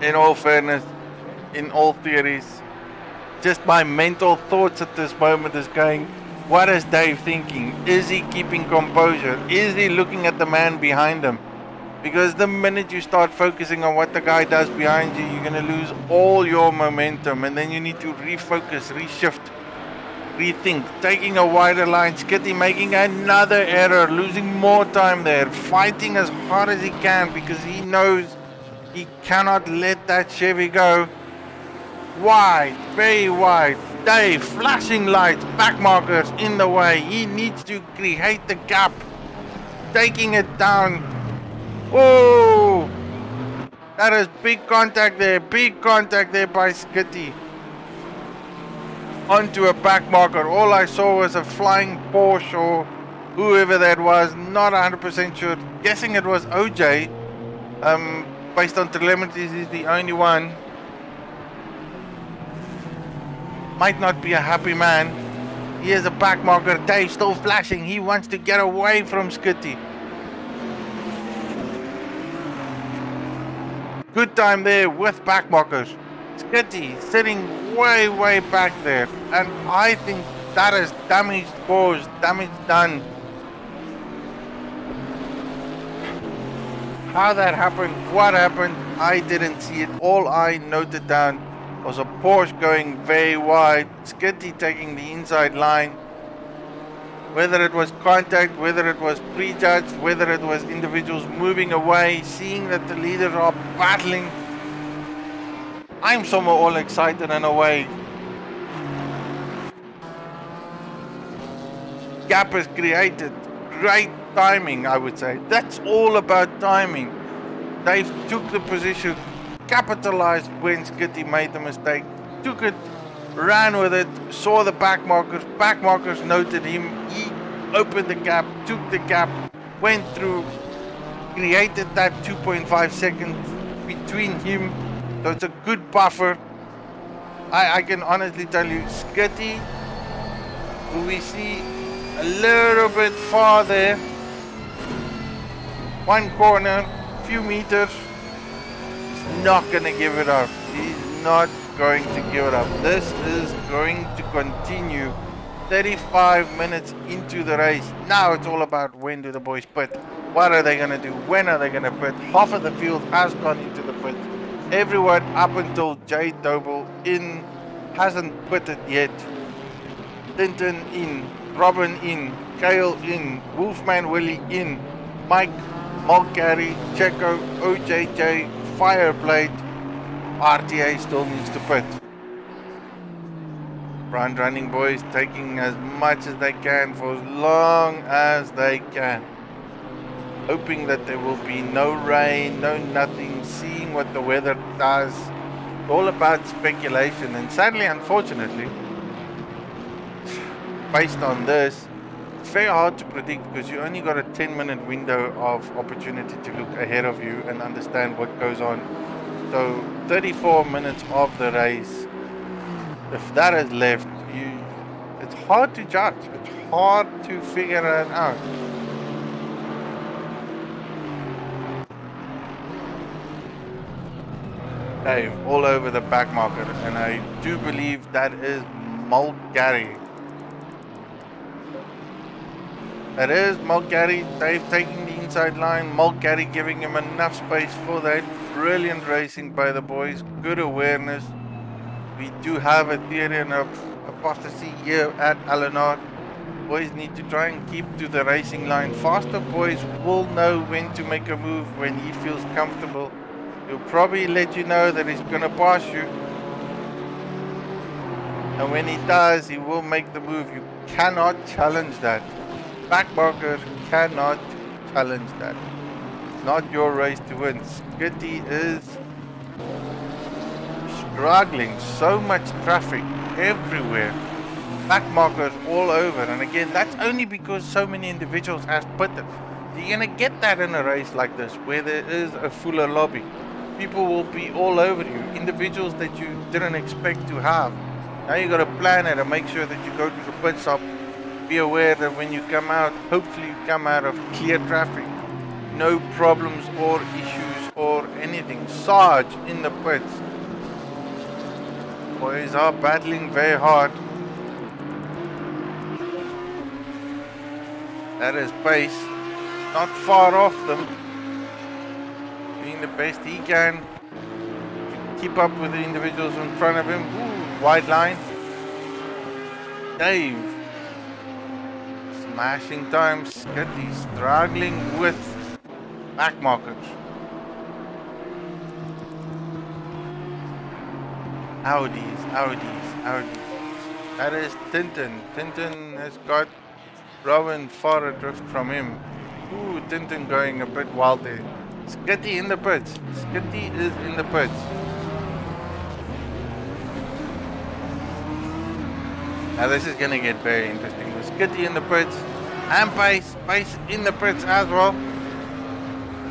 In all fairness, in all theories, just my mental thoughts at this moment is going, what is Dave thinking? Is he keeping composure? Is he looking at the man behind him? Because the minute you start focusing on what the guy does behind you, you're going to lose all your momentum, and then you need to refocus, reshift, rethink, taking a wider line. Skitty making another error, losing more time there, fighting as hard as he can because he knows he cannot let that Chevy go. Wide, very wide. Dave, flashing lights, back markers in the way. He needs to create the gap, taking it down. Oh, that is big contact there by Skitty. Onto a back marker. All I saw was a flying Porsche or whoever that was, not 100% sure. Guessing it was OJ. Based on telemetry, he's the only one. Might not be a happy man. Here's a back marker. Dave still flashing. He wants to get away from Skitty. Good time there with back markers. Skitty sitting way back there. And I think that is damage caused, damage done. How that happened, what happened, I didn't see it. All I noted down was a Porsche going very wide, Skitty taking the inside line. Whether it was contact, whether it was prejudged, whether it was individuals moving away, seeing that the leaders are battling. I'm somewhat all excited in a way. Gap is created. Great timing, I would say. That's all about timing. Dave took the position, capitalized when Skitty made the mistake, took it, ran with it, saw the back markers noted him, he opened the gap, took the gap, went through, created that 2.5 seconds between him, so it's a good buffer. I can honestly tell you, Skitty, who we see a little bit farther, one corner, few meters, he's not going to give it up. He's not going to give it up. This is going to continue 35 minutes into the race. Now it's all about when do the boys pit. What are they going to do? When are they going to pit? Half of the field has gone into the pit. Everyone up until Jay Doble in hasn't pitted yet. Linton in, Robin in, Kale in, Wolfman Willie in, Mike, Mulcahy, Checo, OJJ, Fireblade, RTA still needs to pit. Front running boys taking as much as they can for as long as they can. Hoping that there will be no rain, no nothing, seeing what the weather does. It's all about speculation, and sadly, unfortunately, based on this, it's very hard to predict because you only got a 10-minute window of opportunity to look ahead of you and understand what goes on. So 34 minutes of the race, if that is left, it's hard to judge. It's hard to figure it out. Dave all over the back marker, and I do believe that is Mulcahy. That is Mulcahy. Dave taking the inside line, Mulcahy giving him enough space for that. Brilliant racing by the boys, good awareness. We do have a theory of apostasy here at Eleanor. Boys need to try and keep to the racing line. Faster boys will know when to make a move when he feels comfortable. He'll probably let you know that he's going to pass you. And when he does, he will make the move. You cannot challenge that. Back markers cannot challenge that. It's not your race to win. Skitty is struggling. So much traffic everywhere. Back markers all over. And again, that's only because so many individuals have pitted. You're going to get that in a race like this where there is a fuller lobby. people will be all over you. Individuals that you didn't expect to have. Now you got to plan it and make sure that you go to the pit stop. Be aware that when you come out, hopefully you come out of clear traffic. No problems or issues or anything. Sarge in the pits. Boys are battling very hard. That is pace. Not far off them. Doing the best he can to keep up with the individuals in front of him. Ooh, wide line. Dave. Smashing time. Skitty struggling with back markers. Audis. That is Tintin. Tintin has got Rowan far adrift from him. Ooh, Tintin going a bit wild there. Skitty in the pits. Skitty is in the pits. Now this is gonna get very interesting. With Skitty in the pits and Pace in the pits as well.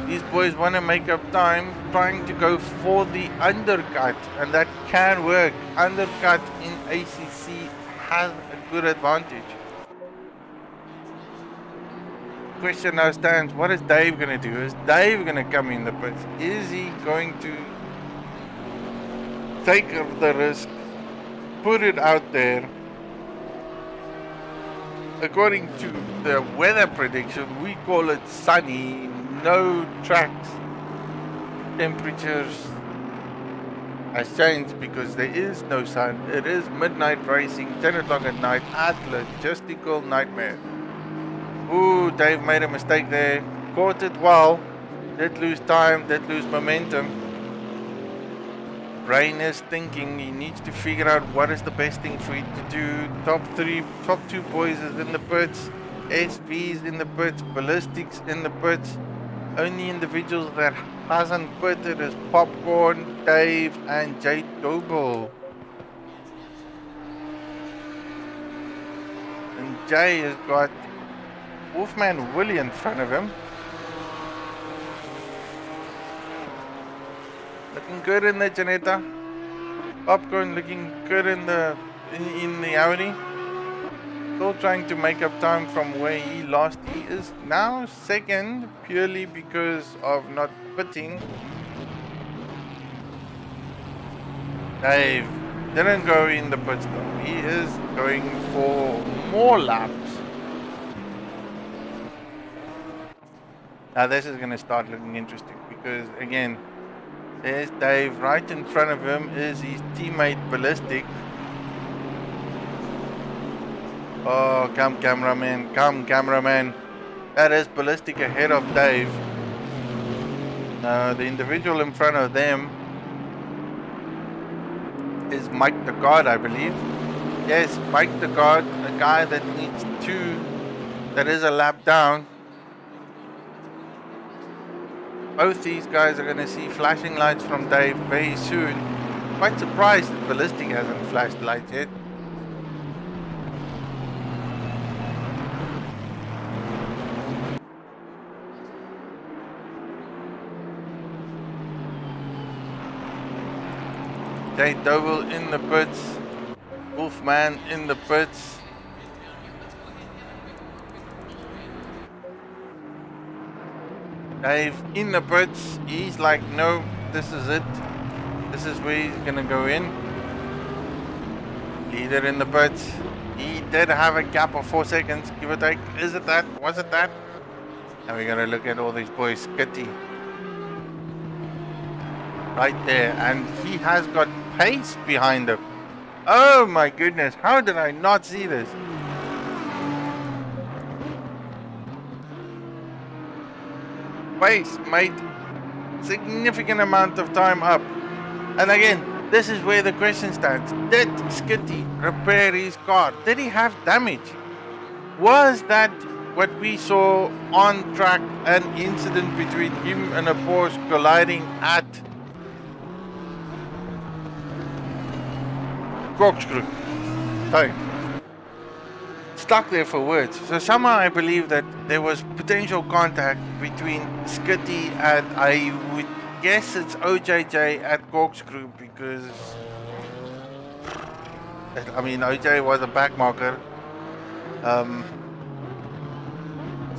These boys want to make up time, trying to go for the undercut, and that can work. Undercut in ACC has a good advantage. Question now stands, what is Dave going to do? Is Dave going to come in the pits? Is he going to take the risk, put it out there? According to the weather prediction, we call it sunny, no tracks. Temperatures has changed because there is no sun. It is midnight racing, 10 o'clock at night at Logistical Nightmare. Ooh, Dave made a mistake there. Caught it well. Did lose time, did lose momentum. Brain is thinking he needs to figure out what is the best thing for him to do. Top two boys is in the pits. SV's in the pits. Ballistics in the pits. Only individuals that hasn't pitted is Popcorn, Dave, and Jade Doble. And Jay has got Wolfman Willie in front of him. Looking good in the Janetta. Popcorn looking good in the Audi. Still trying to make up time from where he lost. He is now second purely because of not pitting. Dave didn't go in the pit stop. He is going for more laps. Now this is going to start looking interesting because again, there's Dave. Right in front of him is his teammate Ballistic. Oh, come cameraman. That is Ballistic ahead of Dave. The individual in front of them is Mike the God, I believe. Yes, Mike the God, a guy that needs two, that is a lap down. Both these guys are going to see flashing lights from Dave very soon. Quite surprised that Ballistic hasn't flashed lights yet. Jade Doble in the pits. Wolfman in the pits. Dave in the pits. He's like, no, this is it. This is where he's gonna go in. Leader in the pits. He did have a gap of 4 seconds, give or take. Is it that? Was it that? Now we're gonna look at all these boys. Skitty. Right there. And he has got pace behind him. Oh my goodness. How did I not see this? Pace made significant amount of time up. And again, this is where the question stands. Did Skitty repair his car? Did he have damage? Was that what we saw on track, an incident between him and a Porsche colliding at Corkscrew? Sorry. Stuck there for words. So somehow I believe that there was potential contact between Skitty and, I would guess it's OJJ at Corkscrew because I mean OJ was a back marker.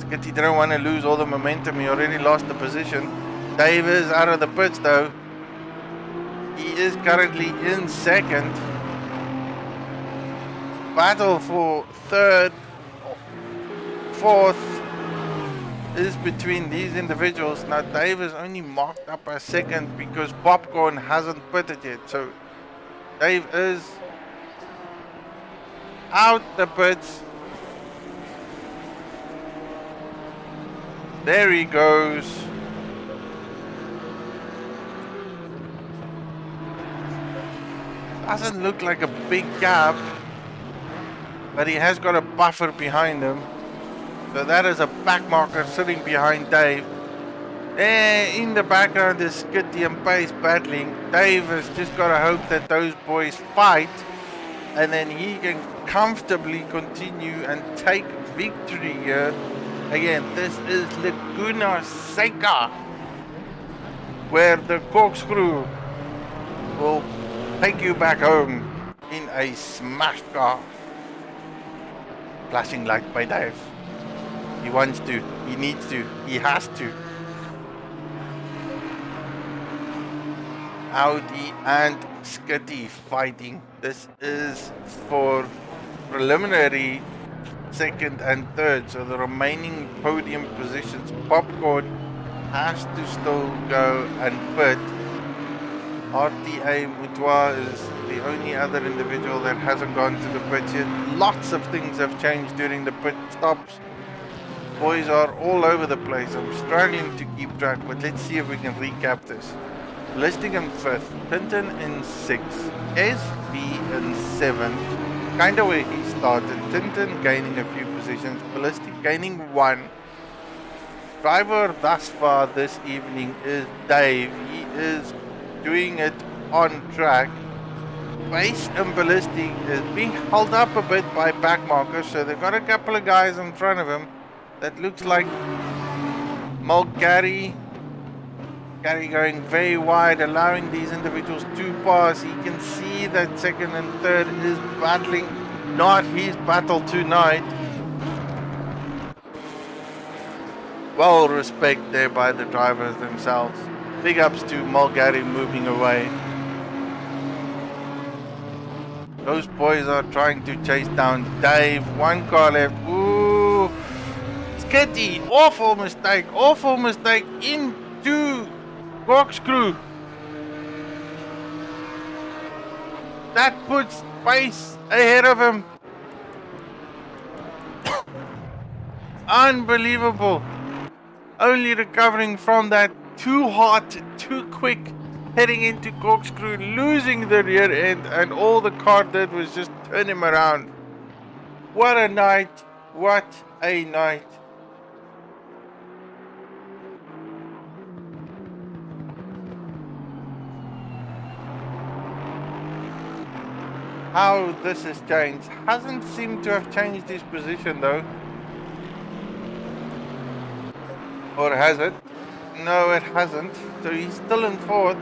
Skitty didn't want to lose all the momentum. He already lost the position. Dave is out of the pits though. He is currently in second. Battle for third, fourth is between these individuals. Now Dave is only marked up as second because Popcorn hasn't pitted yet. So Dave is out the pits. There he goes. Doesn't look like a big gap, but he has got a buffer behind him. So that is a back marker sitting behind Dave. In the background is Skitty and Pace battling. Dave has just got to hope that those boys fight, and then he can comfortably continue and take victory here. Again, this is Leguna Seca, where the Corkscrew will take you back home in a smashed car. Flashing light by Dave. He wants to, he needs to, he has to. Audi and Skitty fighting. This is for preliminary second and third, so the remaining podium positions. Popcorn has to still go and pit. RTA Mutua is the only other individual that hasn't gone to the pit yet. Lots of things have changed during the pit stops. Boys are all over the place. I'm struggling to keep track, but let's see if we can recap this. Ballistic in 5th, Tintin in 6th, SB in 7th, kinda where he started. Tintin gaining a few positions, Ballistic gaining 1. Driver thus far this evening is Dave. He is doing it on track. Pace and Ballistic is being held up a bit by back markers, so they've got a couple of guys in front of him. That looks like Mulgary. Gary going very wide, allowing these individuals to pass. He can see that second and third is battling, not his battle tonight. Well respect there by the drivers themselves. Big ups to Mulgary moving away. Those boys are trying to chase down Dave. One car left. Ooh, Skitty, awful mistake into Corkscrew. That puts Pace ahead of him. Unbelievable. Only recovering from that too hot, too quick, heading into Corkscrew, losing the rear end, and all the car did was just turn him around. What a night. What a night. How this has changed. Hasn't seemed to have changed his position though. Or has it? No, it hasn't. So he's still in 4th.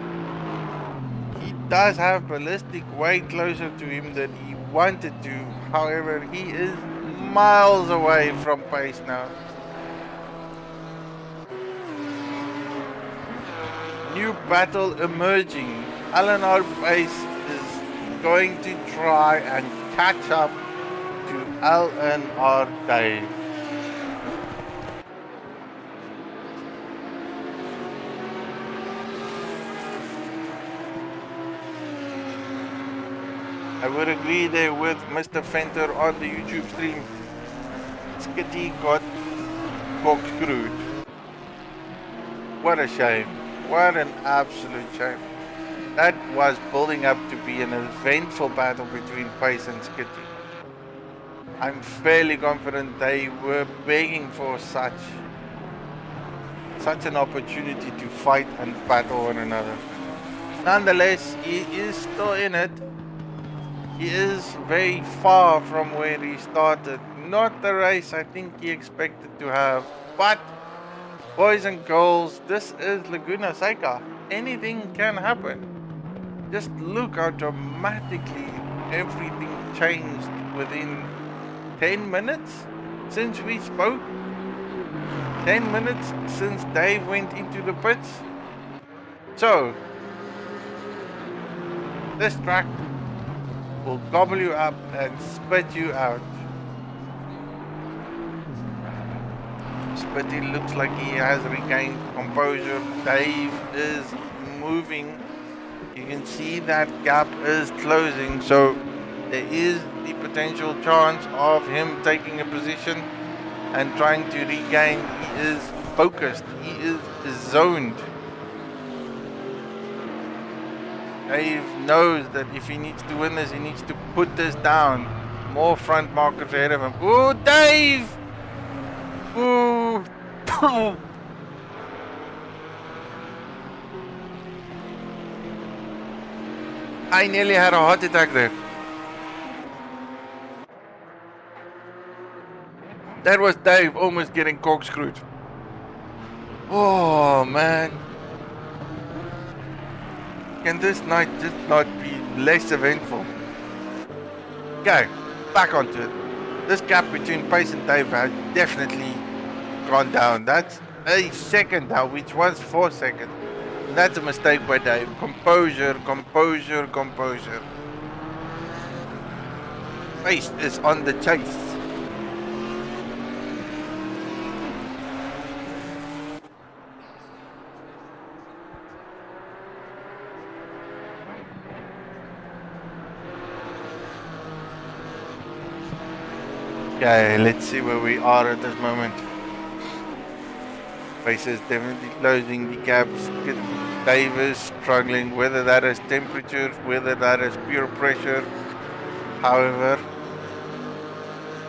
He does have Ballistic way closer to him than he wanted to. However, he is miles away from Pace now. New battle emerging. Eleanor Pace is going to try and catch up to LNR Dave. I would agree there with Mr. Fenter on the YouTube stream. Skitty got corkscrewed. What a shame. What an absolute shame. That was building up to be an eventful battle between Pace and Skitty. I'm fairly confident they were begging for such an opportunity to fight and battle one another. Nonetheless, he is still in it. He is very far from where he started. Not the race I think he expected to have. But, boys and girls, this is Leguna Seca. anything can happen. Just look how dramatically everything changed within 10 minutes since we spoke. 10 minutes since Dave went into the pits. So, this track will gobble you up and spit you out. But it looks like he has regained composure. Dave is moving. You can see that gap is closing, so there is the potential chance of him taking a position and trying to regain. He is focused. He is zoned. Dave knows that if he needs to win this, he needs to put this down. More front markers ahead of him. Ooh, Dave! Ooh! I nearly had a heart attack there. That was Dave almost getting corkscrewed. Oh, man. Can this night just not be less eventful? Okay, back onto it. This gap between Pace and Dave has definitely gone down. That's a second now, which was 4 seconds. That's a mistake by Dave. Composure, composure, composure. Pace is on the chase. Okay, let's see where we are at this moment. Pace is definitely closing the gaps. Dave is struggling, whether that is temperature, whether that is pure pressure. However,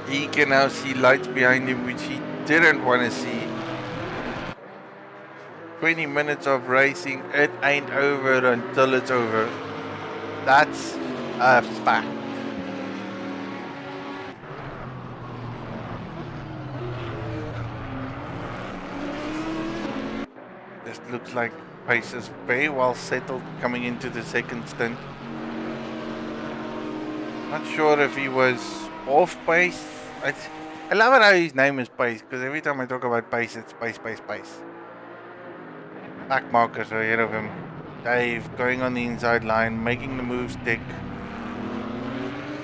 he can now see lights behind him, which he didn't want to see. 20 minutes of racing, it ain't over until it's over. That's a fact. This looks like Pace is very well settled coming into the second stint. Not sure if he was off Pace. I love it how his name is Pace, because every time I talk about Pace, it's Pace, Pace, Pace. Back markers are ahead of him. Dave going on the inside line, making the move stick.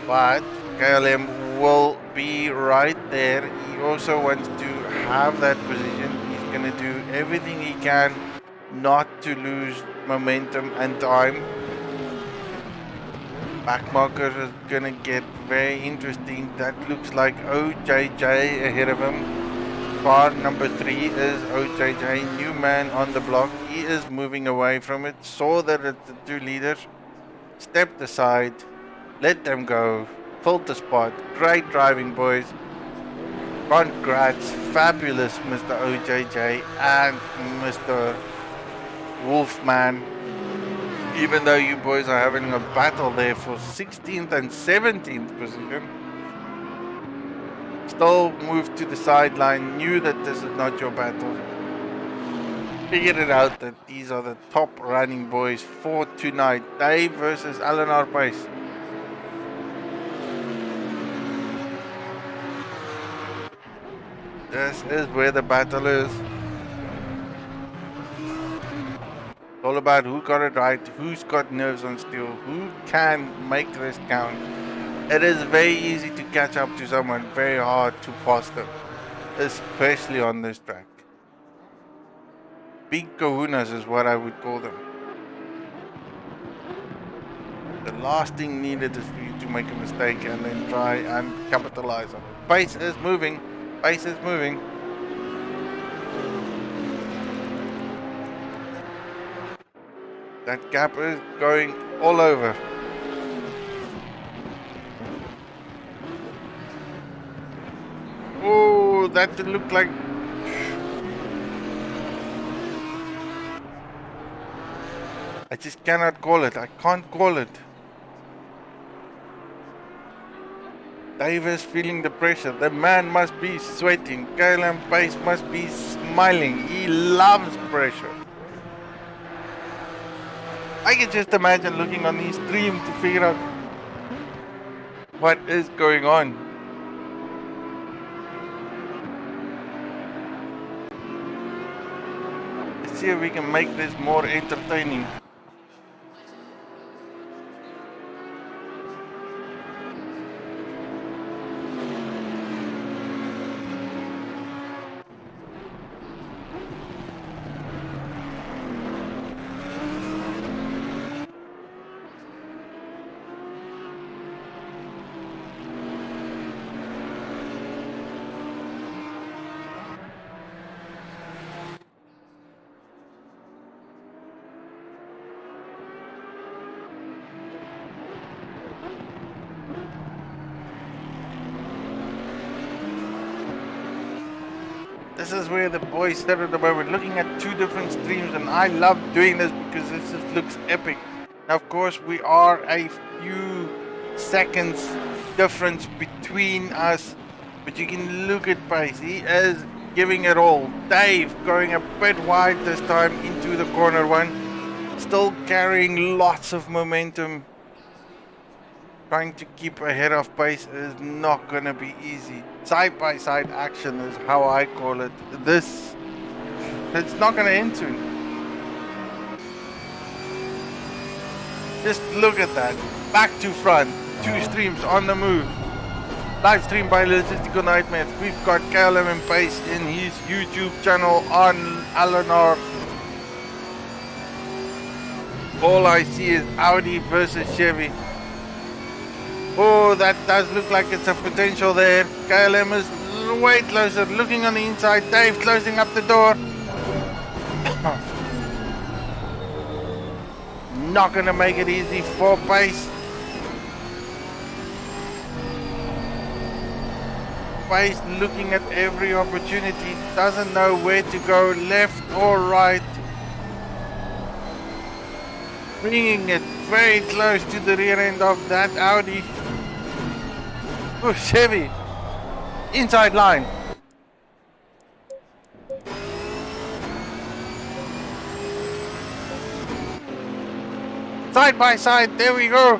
But KLM will be right there. He also wants to have that position. He's going to do everything he can not to lose momentum and time. Back marker is going to get very interesting. That looks like OJJ ahead of him. Car number 3 is OJJ, new man on the block. He is moving away from it. Saw that it's the two leaders. Stepped aside. Let them go. Filled the spot. Great driving, boys. Congrats. Fabulous, Mr. OJJ and Mr. Wolfman. Even though you boys are having a battle there for 16th and 17th position. Still moved to the sideline. Knew that this is not your battle. Figured it out that these are the top running boys for tonight. Dave versus Alan R. Pace. This is where the battle is. It's all about who got it right, who's got nerves on steel, who can make this count. It is very easy to catch up to someone, very hard to pass them, especially on this track. Big kahunas is what I would call them. The last thing needed is for you to make a mistake and then try and capitalize on it. Pace is moving. Pace is moving. That gap is going all over. Oh, that looked like... I just cannot call it. I can't call it. Dave is feeling the pressure. The man must be sweating. KLM Pace must be smiling. He loves pressure. I can just imagine looking on these streams to figure out what is going on. Let's see if we can make this more entertaining. This is where the boys sit at the moment, looking at two different streams, and I love doing this because this just looks epic. Now, of course, we are a few seconds difference between us, but you can look at pace. He is giving it all. Dave going a bit wide this time into the corner one, still carrying lots of momentum. Trying to keep ahead of pace is not going to be easy. Side by side action is how I call it. It's not going to end soon. Just look at that. Back to front. Two streams on the move. Live stream by Logistical Nightmare. We've got KLM and Pace in his YouTube channel on Eleanor. All I see is Audi versus Chevy. Oh, that does look like it's a potential there. KLM is way closer, looking on the inside. Dave closing up the door. Not going to make it easy for Pace. Pace looking at every opportunity. Doesn't know where to go, left or right. Bringing it very close to the rear end of that Audi. Oh, Chevy. Inside line. Side by side, there we go.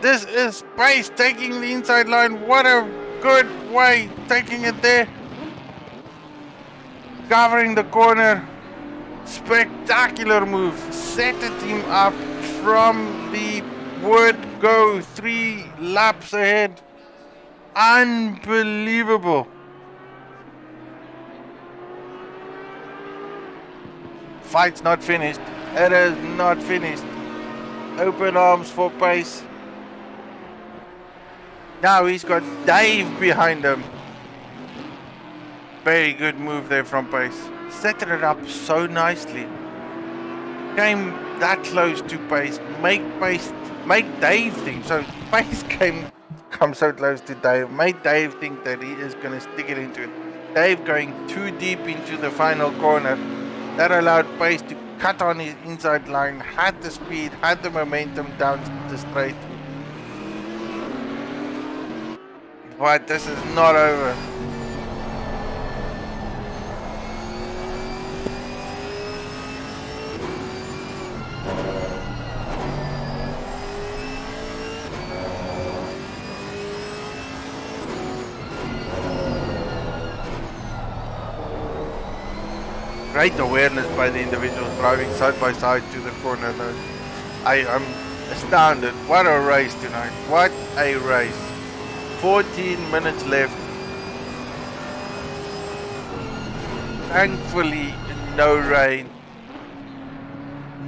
This is Pace taking the inside line. What a good way, taking it there. Covering the corner. Spectacular move. Set the team up from the word go. 3 laps ahead. Unbelievable. Fight's not finished. It is not finished. Open arms for Pace. Now he's got Dave behind him. Very good move there from Pace. Set it up so nicely. Came that close to Pace. Make Dave think. So Pace come so close to Dave. Made Dave think that he is going to stick it into it. Dave going too deep into the final corner. That allowed Pace to cut on his inside line. Had the speed, had the momentum down the straight. But this is not over. Great awareness by the individuals driving side by side to the corner though. I am astounded. What a race tonight. What a race. 14 minutes left. Thankfully no rain.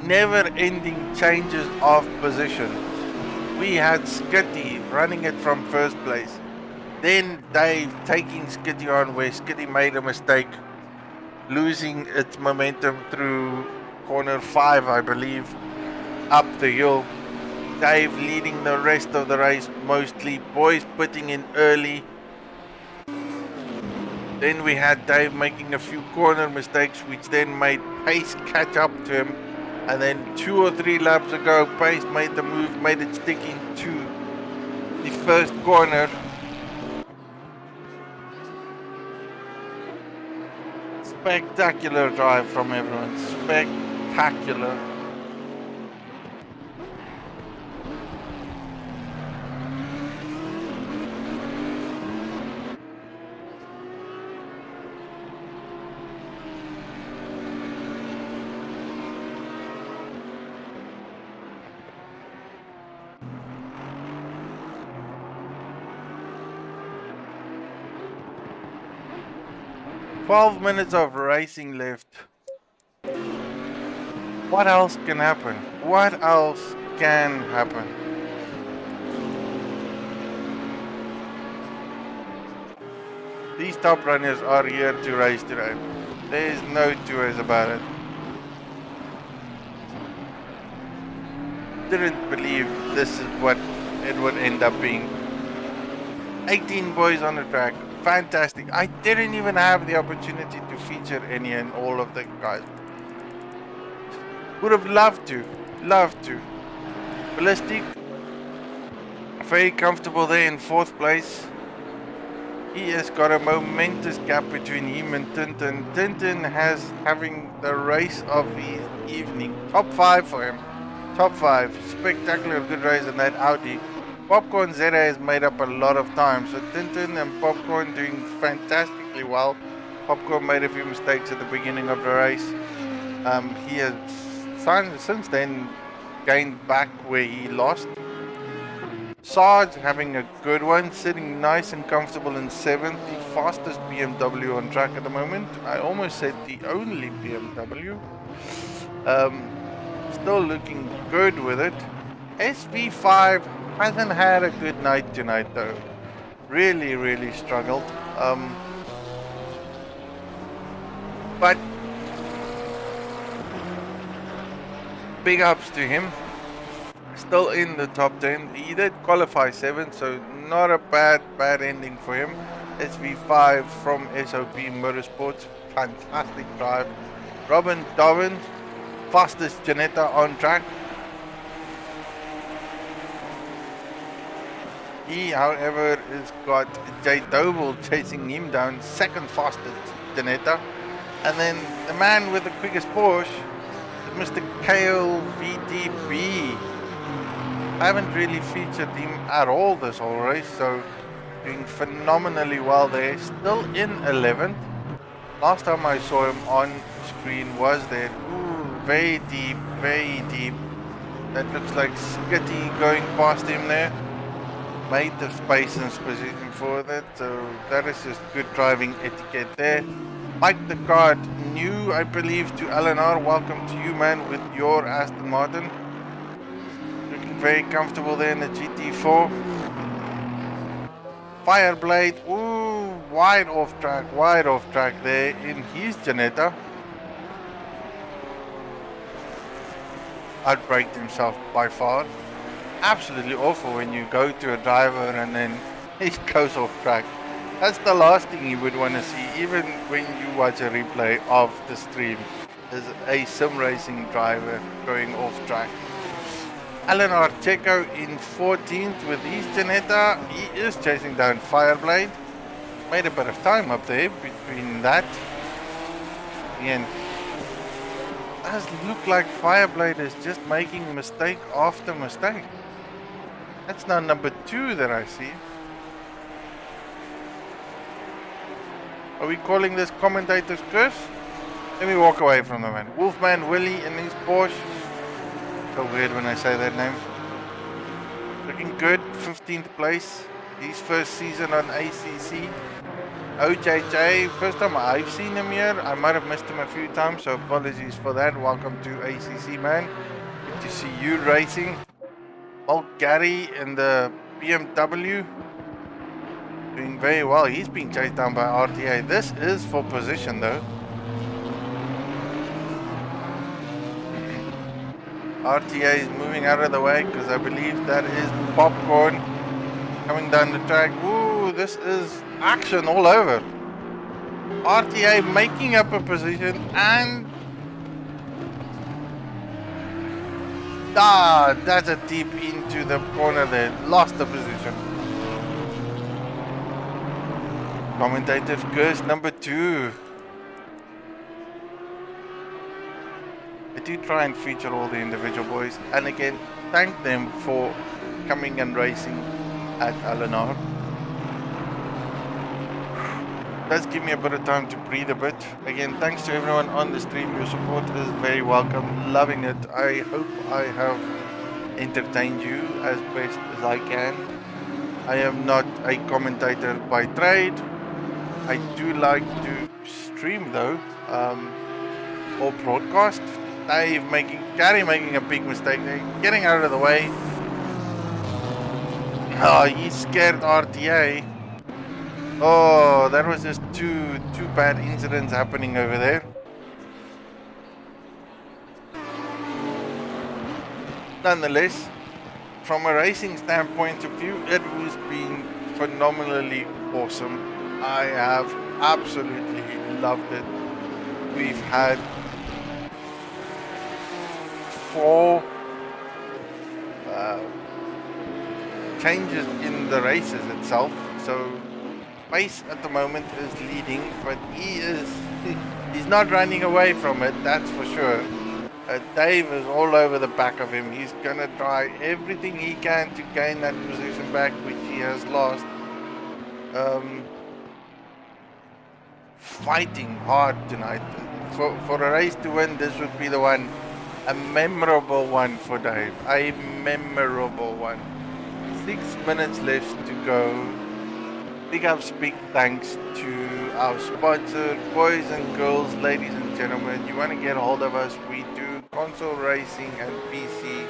Never ending changes of position. We had Skitty running it from first place. Then Dave taking Skitty on where Skitty made a mistake. Losing its momentum through corner 5, I believe, up the hill. Dave leading the rest of the race mostly. Boys putting in early. Then we had Dave making a few corner mistakes, which then made Pace catch up to him. And then 2 or 3 laps ago, Pace made the move, made it stick into the first corner. Spectacular drive from everyone. Spectacular. 12 minutes of racing left. What else can happen? What else can happen? These top runners are here to race today. There's no two ways about it. Didn't believe this is what it would end up being. 18 boys on the track. Fantastic. I didn't even have the opportunity to feature any and all of the guys. Would have loved to. Loved to. Ballistic. Very comfortable there in 4th place. He has got a momentous gap between him and Tintin. Tintin has having the race of the evening. Top 5 for him. Top 5. Spectacular good race in that Audi. Popcorn Zeta has made up a lot of time. So Tintin and Popcorn doing fantastically well. Popcorn made a few mistakes at the beginning of the race. He has since then gained back where he lost. Sarge having a good one, sitting nice and comfortable in 7th, the fastest BMW on track at the moment. I almost said the only BMW. Still looking good with it. SV5 hasn't had a good night tonight though. Really struggled. But big ups to him. Still in the top 10. He did qualify 7th, so not a bad ending for him. SV5 from SOP Motorsports, fantastic drive. Robin Dobbin, fastest Janetta on track. He, however, has got Jay Doble chasing him down, 2nd fastest Janetta. And then the man with the quickest Porsche is Mr. Kale VTB. I haven't really featured him at all this whole race, so doing phenomenally well there. Still in 11th. Last time I saw him on screen was there. Ooh, very deep. That looks like Skitty going past him there. Made the space and position for that, so that is just good driving etiquette there. Mike the Card, new I believe to LNR. Welcome to you, man, with your Aston Martin. Very comfortable there in the GT4. Fireblade, ooh, wide off track there in his Janetta. Outbraked himself by far. Absolutely awful when you go to a driver and then he goes off track. That's the last thing you would want to see, even when you watch a replay of the stream, is a sim racing driver going off track. Alan Archeco in 14th with his Janetta. He is chasing down Fireblade. Made a bit of time up there between that. Again, does look like Fireblade is just making mistake after mistake. That's now number 2 that I see. Are we calling this commentator's curse? Let me walk away from the man. Wolfman Willie in his Porsche. So weird when I say that name. Looking good, 15th place. His first season on ACC. OJJ, first time I've seen him here. I might have missed him a few times, so apologies for that. Welcome to ACC, man. Good to see you racing. Old Gary in the BMW. Doing very well. He's being chased down by RTA. This is for position though. RTA is moving out of the way because I believe that is Popcorn coming down the track. Ooh, this is action all over. RTA making up a position and that's a deep into the corner there. Lost the position. Commentative curse number 2. I do try and feature all the individual boys, and again, thank them for coming and racing at LNR. Does give me a bit of time to breathe a bit. Again, thanks to everyone on the stream. Your support is very welcome. Loving it. I hope I have entertained you as best as I can. I am not a commentator by trade. I do like to stream though, or broadcast. Gary making a big mistake there, getting out of the way. Oh, he scared RTA. Oh, that was just two bad incidents happening over there. Nonetheless, from a racing standpoint of view, it has been phenomenally awesome. I have absolutely loved it. We've had 4 changes in the races itself. So Pace at the moment is leading, but he's not running away from it, that's for sure. Dave is all over the back of him. He's gonna try everything he can to gain that position back, which he has lost. Fighting hard tonight. For a race to win, this would be the one. A memorable one for Dave. A memorable one. 6 minutes left to go. Big thanks to our sponsor, boys and girls, ladies and gentlemen. You want to get hold of us, we do console racing and PC.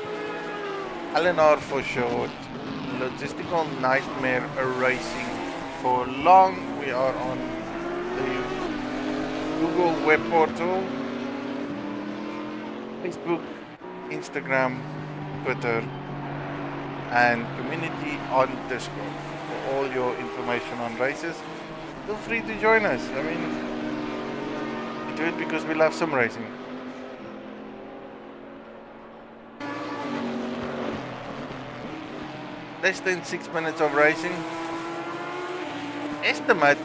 LNR for short. Logistical Nightmare Racing for long. We are on the Google web portal, Facebook, Instagram, Twitter, and community on Discord for all your information on races. Feel free to join us. I mean, we do it because we love sim racing. Less than 6 minutes of racing. Estimate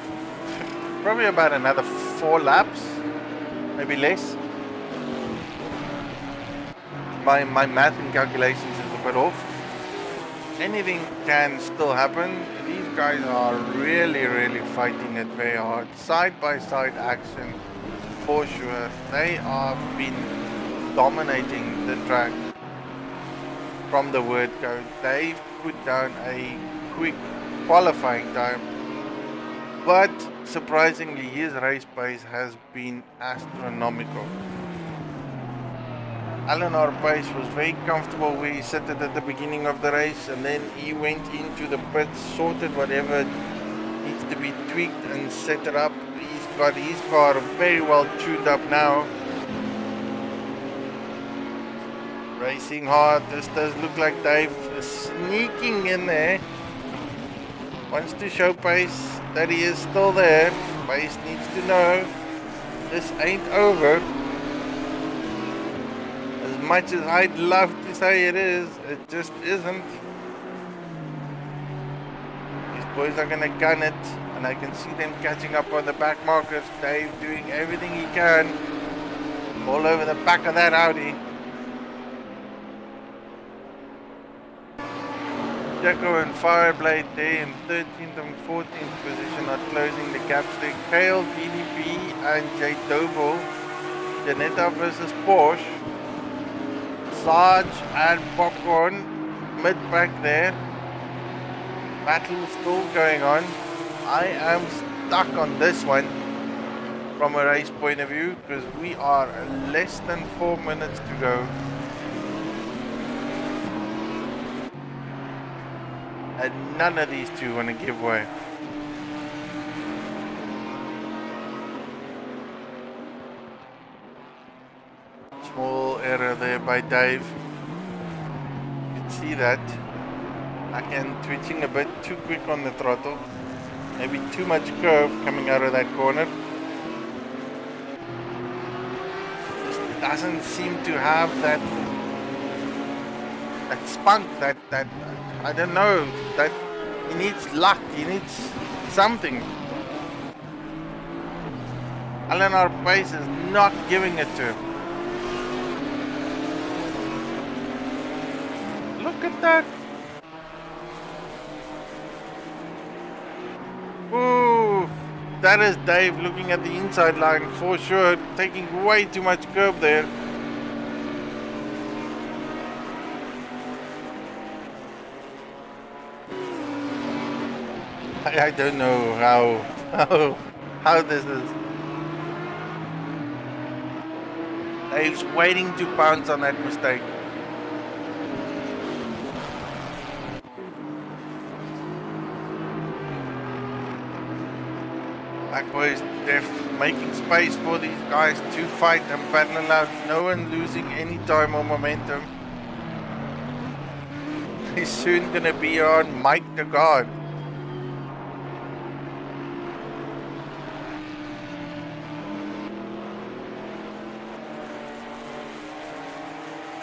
probably about another 4 laps, maybe less. My math and calculations is a bit off. Anything can still happen. These guys are really fighting it very hard. Side by side action for sure. They have been dominating the track from the word go. They've put down a quick qualifying time, but surprisingly his race pace has been astronomical. LNR pace was very comfortable where he sat at the beginning of the race, and then he went into the pits, sorted whatever needs to be tweaked and set it up. He's got his car very well tuned up now. Racing hard. This does look like Dave is sneaking in there. Wants to show Pace that he is still there. Pace needs to know this ain't over. As much as I'd love to say it is, it just isn't. These boys are gonna gun it, and I can see them catching up on the back markers. Dave doing everything he can. All over the back of that Audi. Jacko and Fireblade there in 13th and 14th position are closing the gaps there. Kale, DDP and J Doble. Janetta versus Porsche. Sarge and Popcorn mid back there. Battle still going on. I am stuck on this one from a race point of view because we are less than 4 minutes to go. And none of these two want to give way. Small error there by Dave. You can see that. Again, twitching a bit too quick on the throttle. Maybe too much curve coming out of that corner. Just doesn't seem to have that spunk, that I don't know, that he needs luck, he needs something. LNR pace is not giving it to him. Look at that. Ooh, that is Dave looking at the inside line for sure, taking way too much curb there. I don't know how how this is. Dave's waiting to pounce on that mistake. Black boys, they're making space for these guys to fight and battle out. No one losing any time or momentum. He's soon gonna be on Mike the God.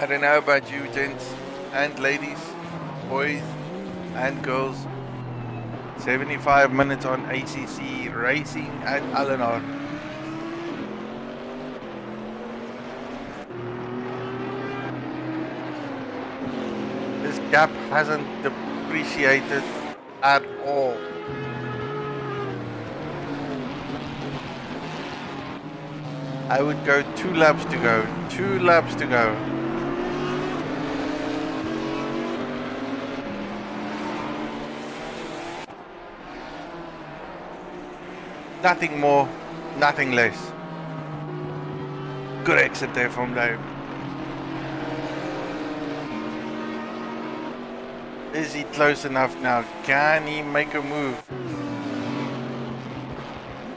I don't know about you gents and ladies, boys and girls. 75 minutes on ACC racing at Eleanor. This gap hasn't depreciated at all. I would go 2 laps to go. 2 laps to go. Nothing more, nothing less. Good exit there from Dave. Is he close enough now? Can he make a move?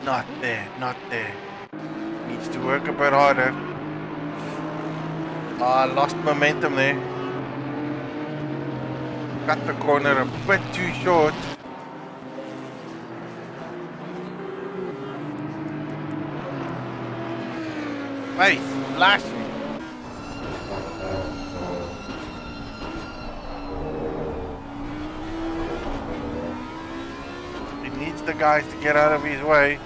Not there, not there. Needs to work a bit harder. Lost momentum there. Cut the corner a bit too short. Face, flashing. He needs the guys to get out of his way.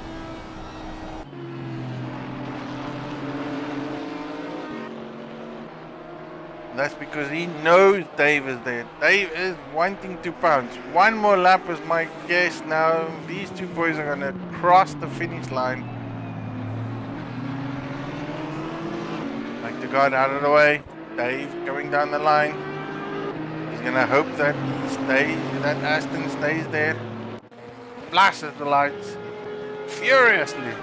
That's because he knows Dave is there. Dave is wanting to pounce. One more lap is my guess now. These two boys are gonna cross the finish line. Like the guard out of the way. Dave going down the line. He's gonna hope that he stays, that Aston stays there. Flashes the lights furiously.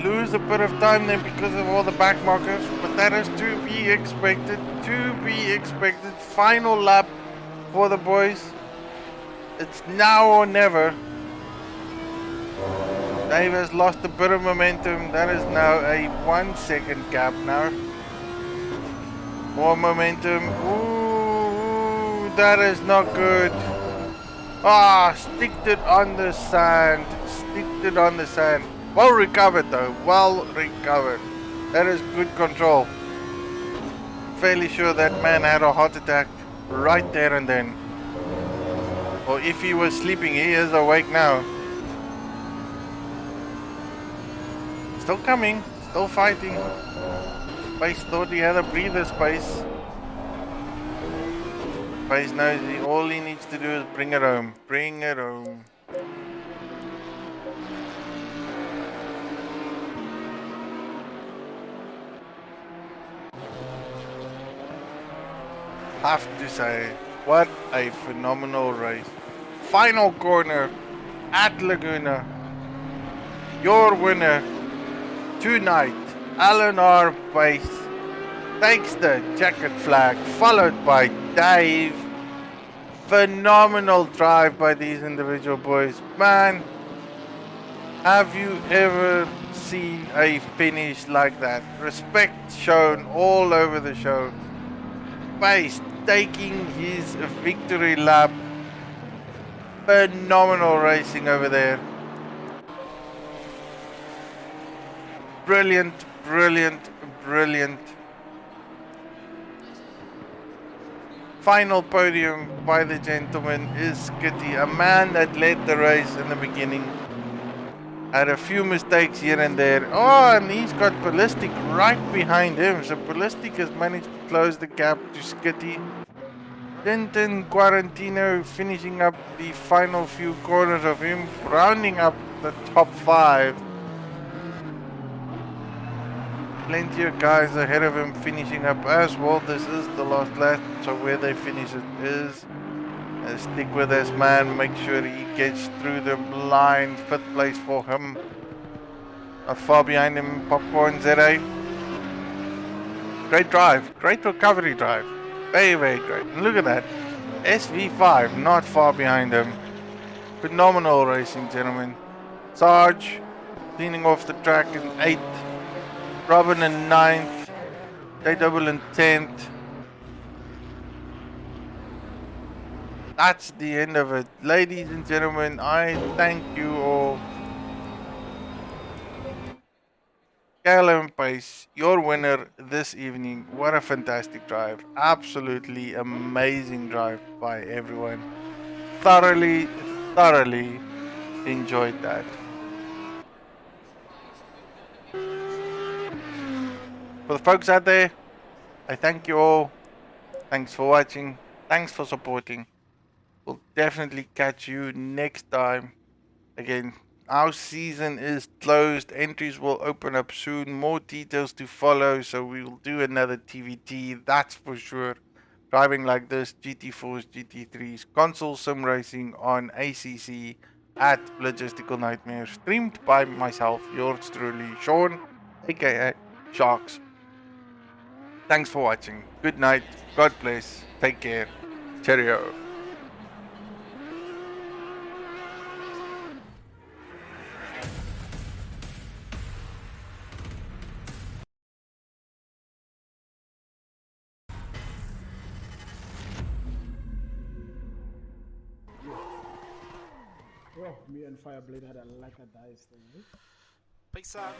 Lose a bit of time there because of all the back markers, but that is to be expected. To be expected. Final lap for the boys. It's now or never. Dave has lost a bit of momentum. That is now a 1 second gap now. More momentum. Ooh, that is not good. Sticked it on the sand. Sticked it on the sand. Well recovered though, well recovered. That is good control. Fairly sure that man had a heart attack right there and then. Or if he was sleeping, he is awake now. Still coming, still fighting. Space thought he had a breather space. Space knows all he needs to do is bring it home. Bring it home. Have to say, what a phenomenal race. Final corner at Leguna. Your winner tonight, Alan R. Pace, takes the jacket flag, followed by Dave. Phenomenal drive by these individual boys. Man, have you ever seen a finish like that? Respect shown all over the show. Pace taking his victory lap. Phenomenal racing over there. Brilliant, brilliant, brilliant. Final podium by the gentleman is Skitty, a man that led the race in the beginning. Had a few mistakes here and there. And he's got Ballistic right behind him. So Ballistic has managed to close the gap to Skitty. Denton Quarantino finishing up the final few corners of him, rounding up the top 5. Plenty of guys ahead of him finishing up as well. This is the last lap, so where they finish it is Stick with this man, make sure he gets through the line. 5th place for him. Not far behind him, Popcorn ZA. Great drive, great recovery drive. Very, very great. And look at that. SV5, not far behind him. Phenomenal racing, gentlemen. Sarge, cleaning off the track in 8th. Robin in 9th. J-Double in 10th. That's the end of it. Ladies and gentlemen, I thank you all. Callum Pace, your winner this evening. What a fantastic drive. Absolutely amazing drive by everyone. Thoroughly, thoroughly enjoyed that. For the folks out there, I thank you all. Thanks for watching. Thanks for supporting. We'll definitely catch you next time. Again, our season is closed. Entries will open up soon. More details to follow. So we will do another TvT. That's for sure. Driving like this, GT4s, GT3s, console sim racing on ACC at Logistical Nightmare. Streamed by myself, yours truly, Sean, aka Sharks. Thanks for watching. Good night. God bless. Take care. Cheerio. Oh, me and Fireblade had a like a dice thing, eh? Peace out.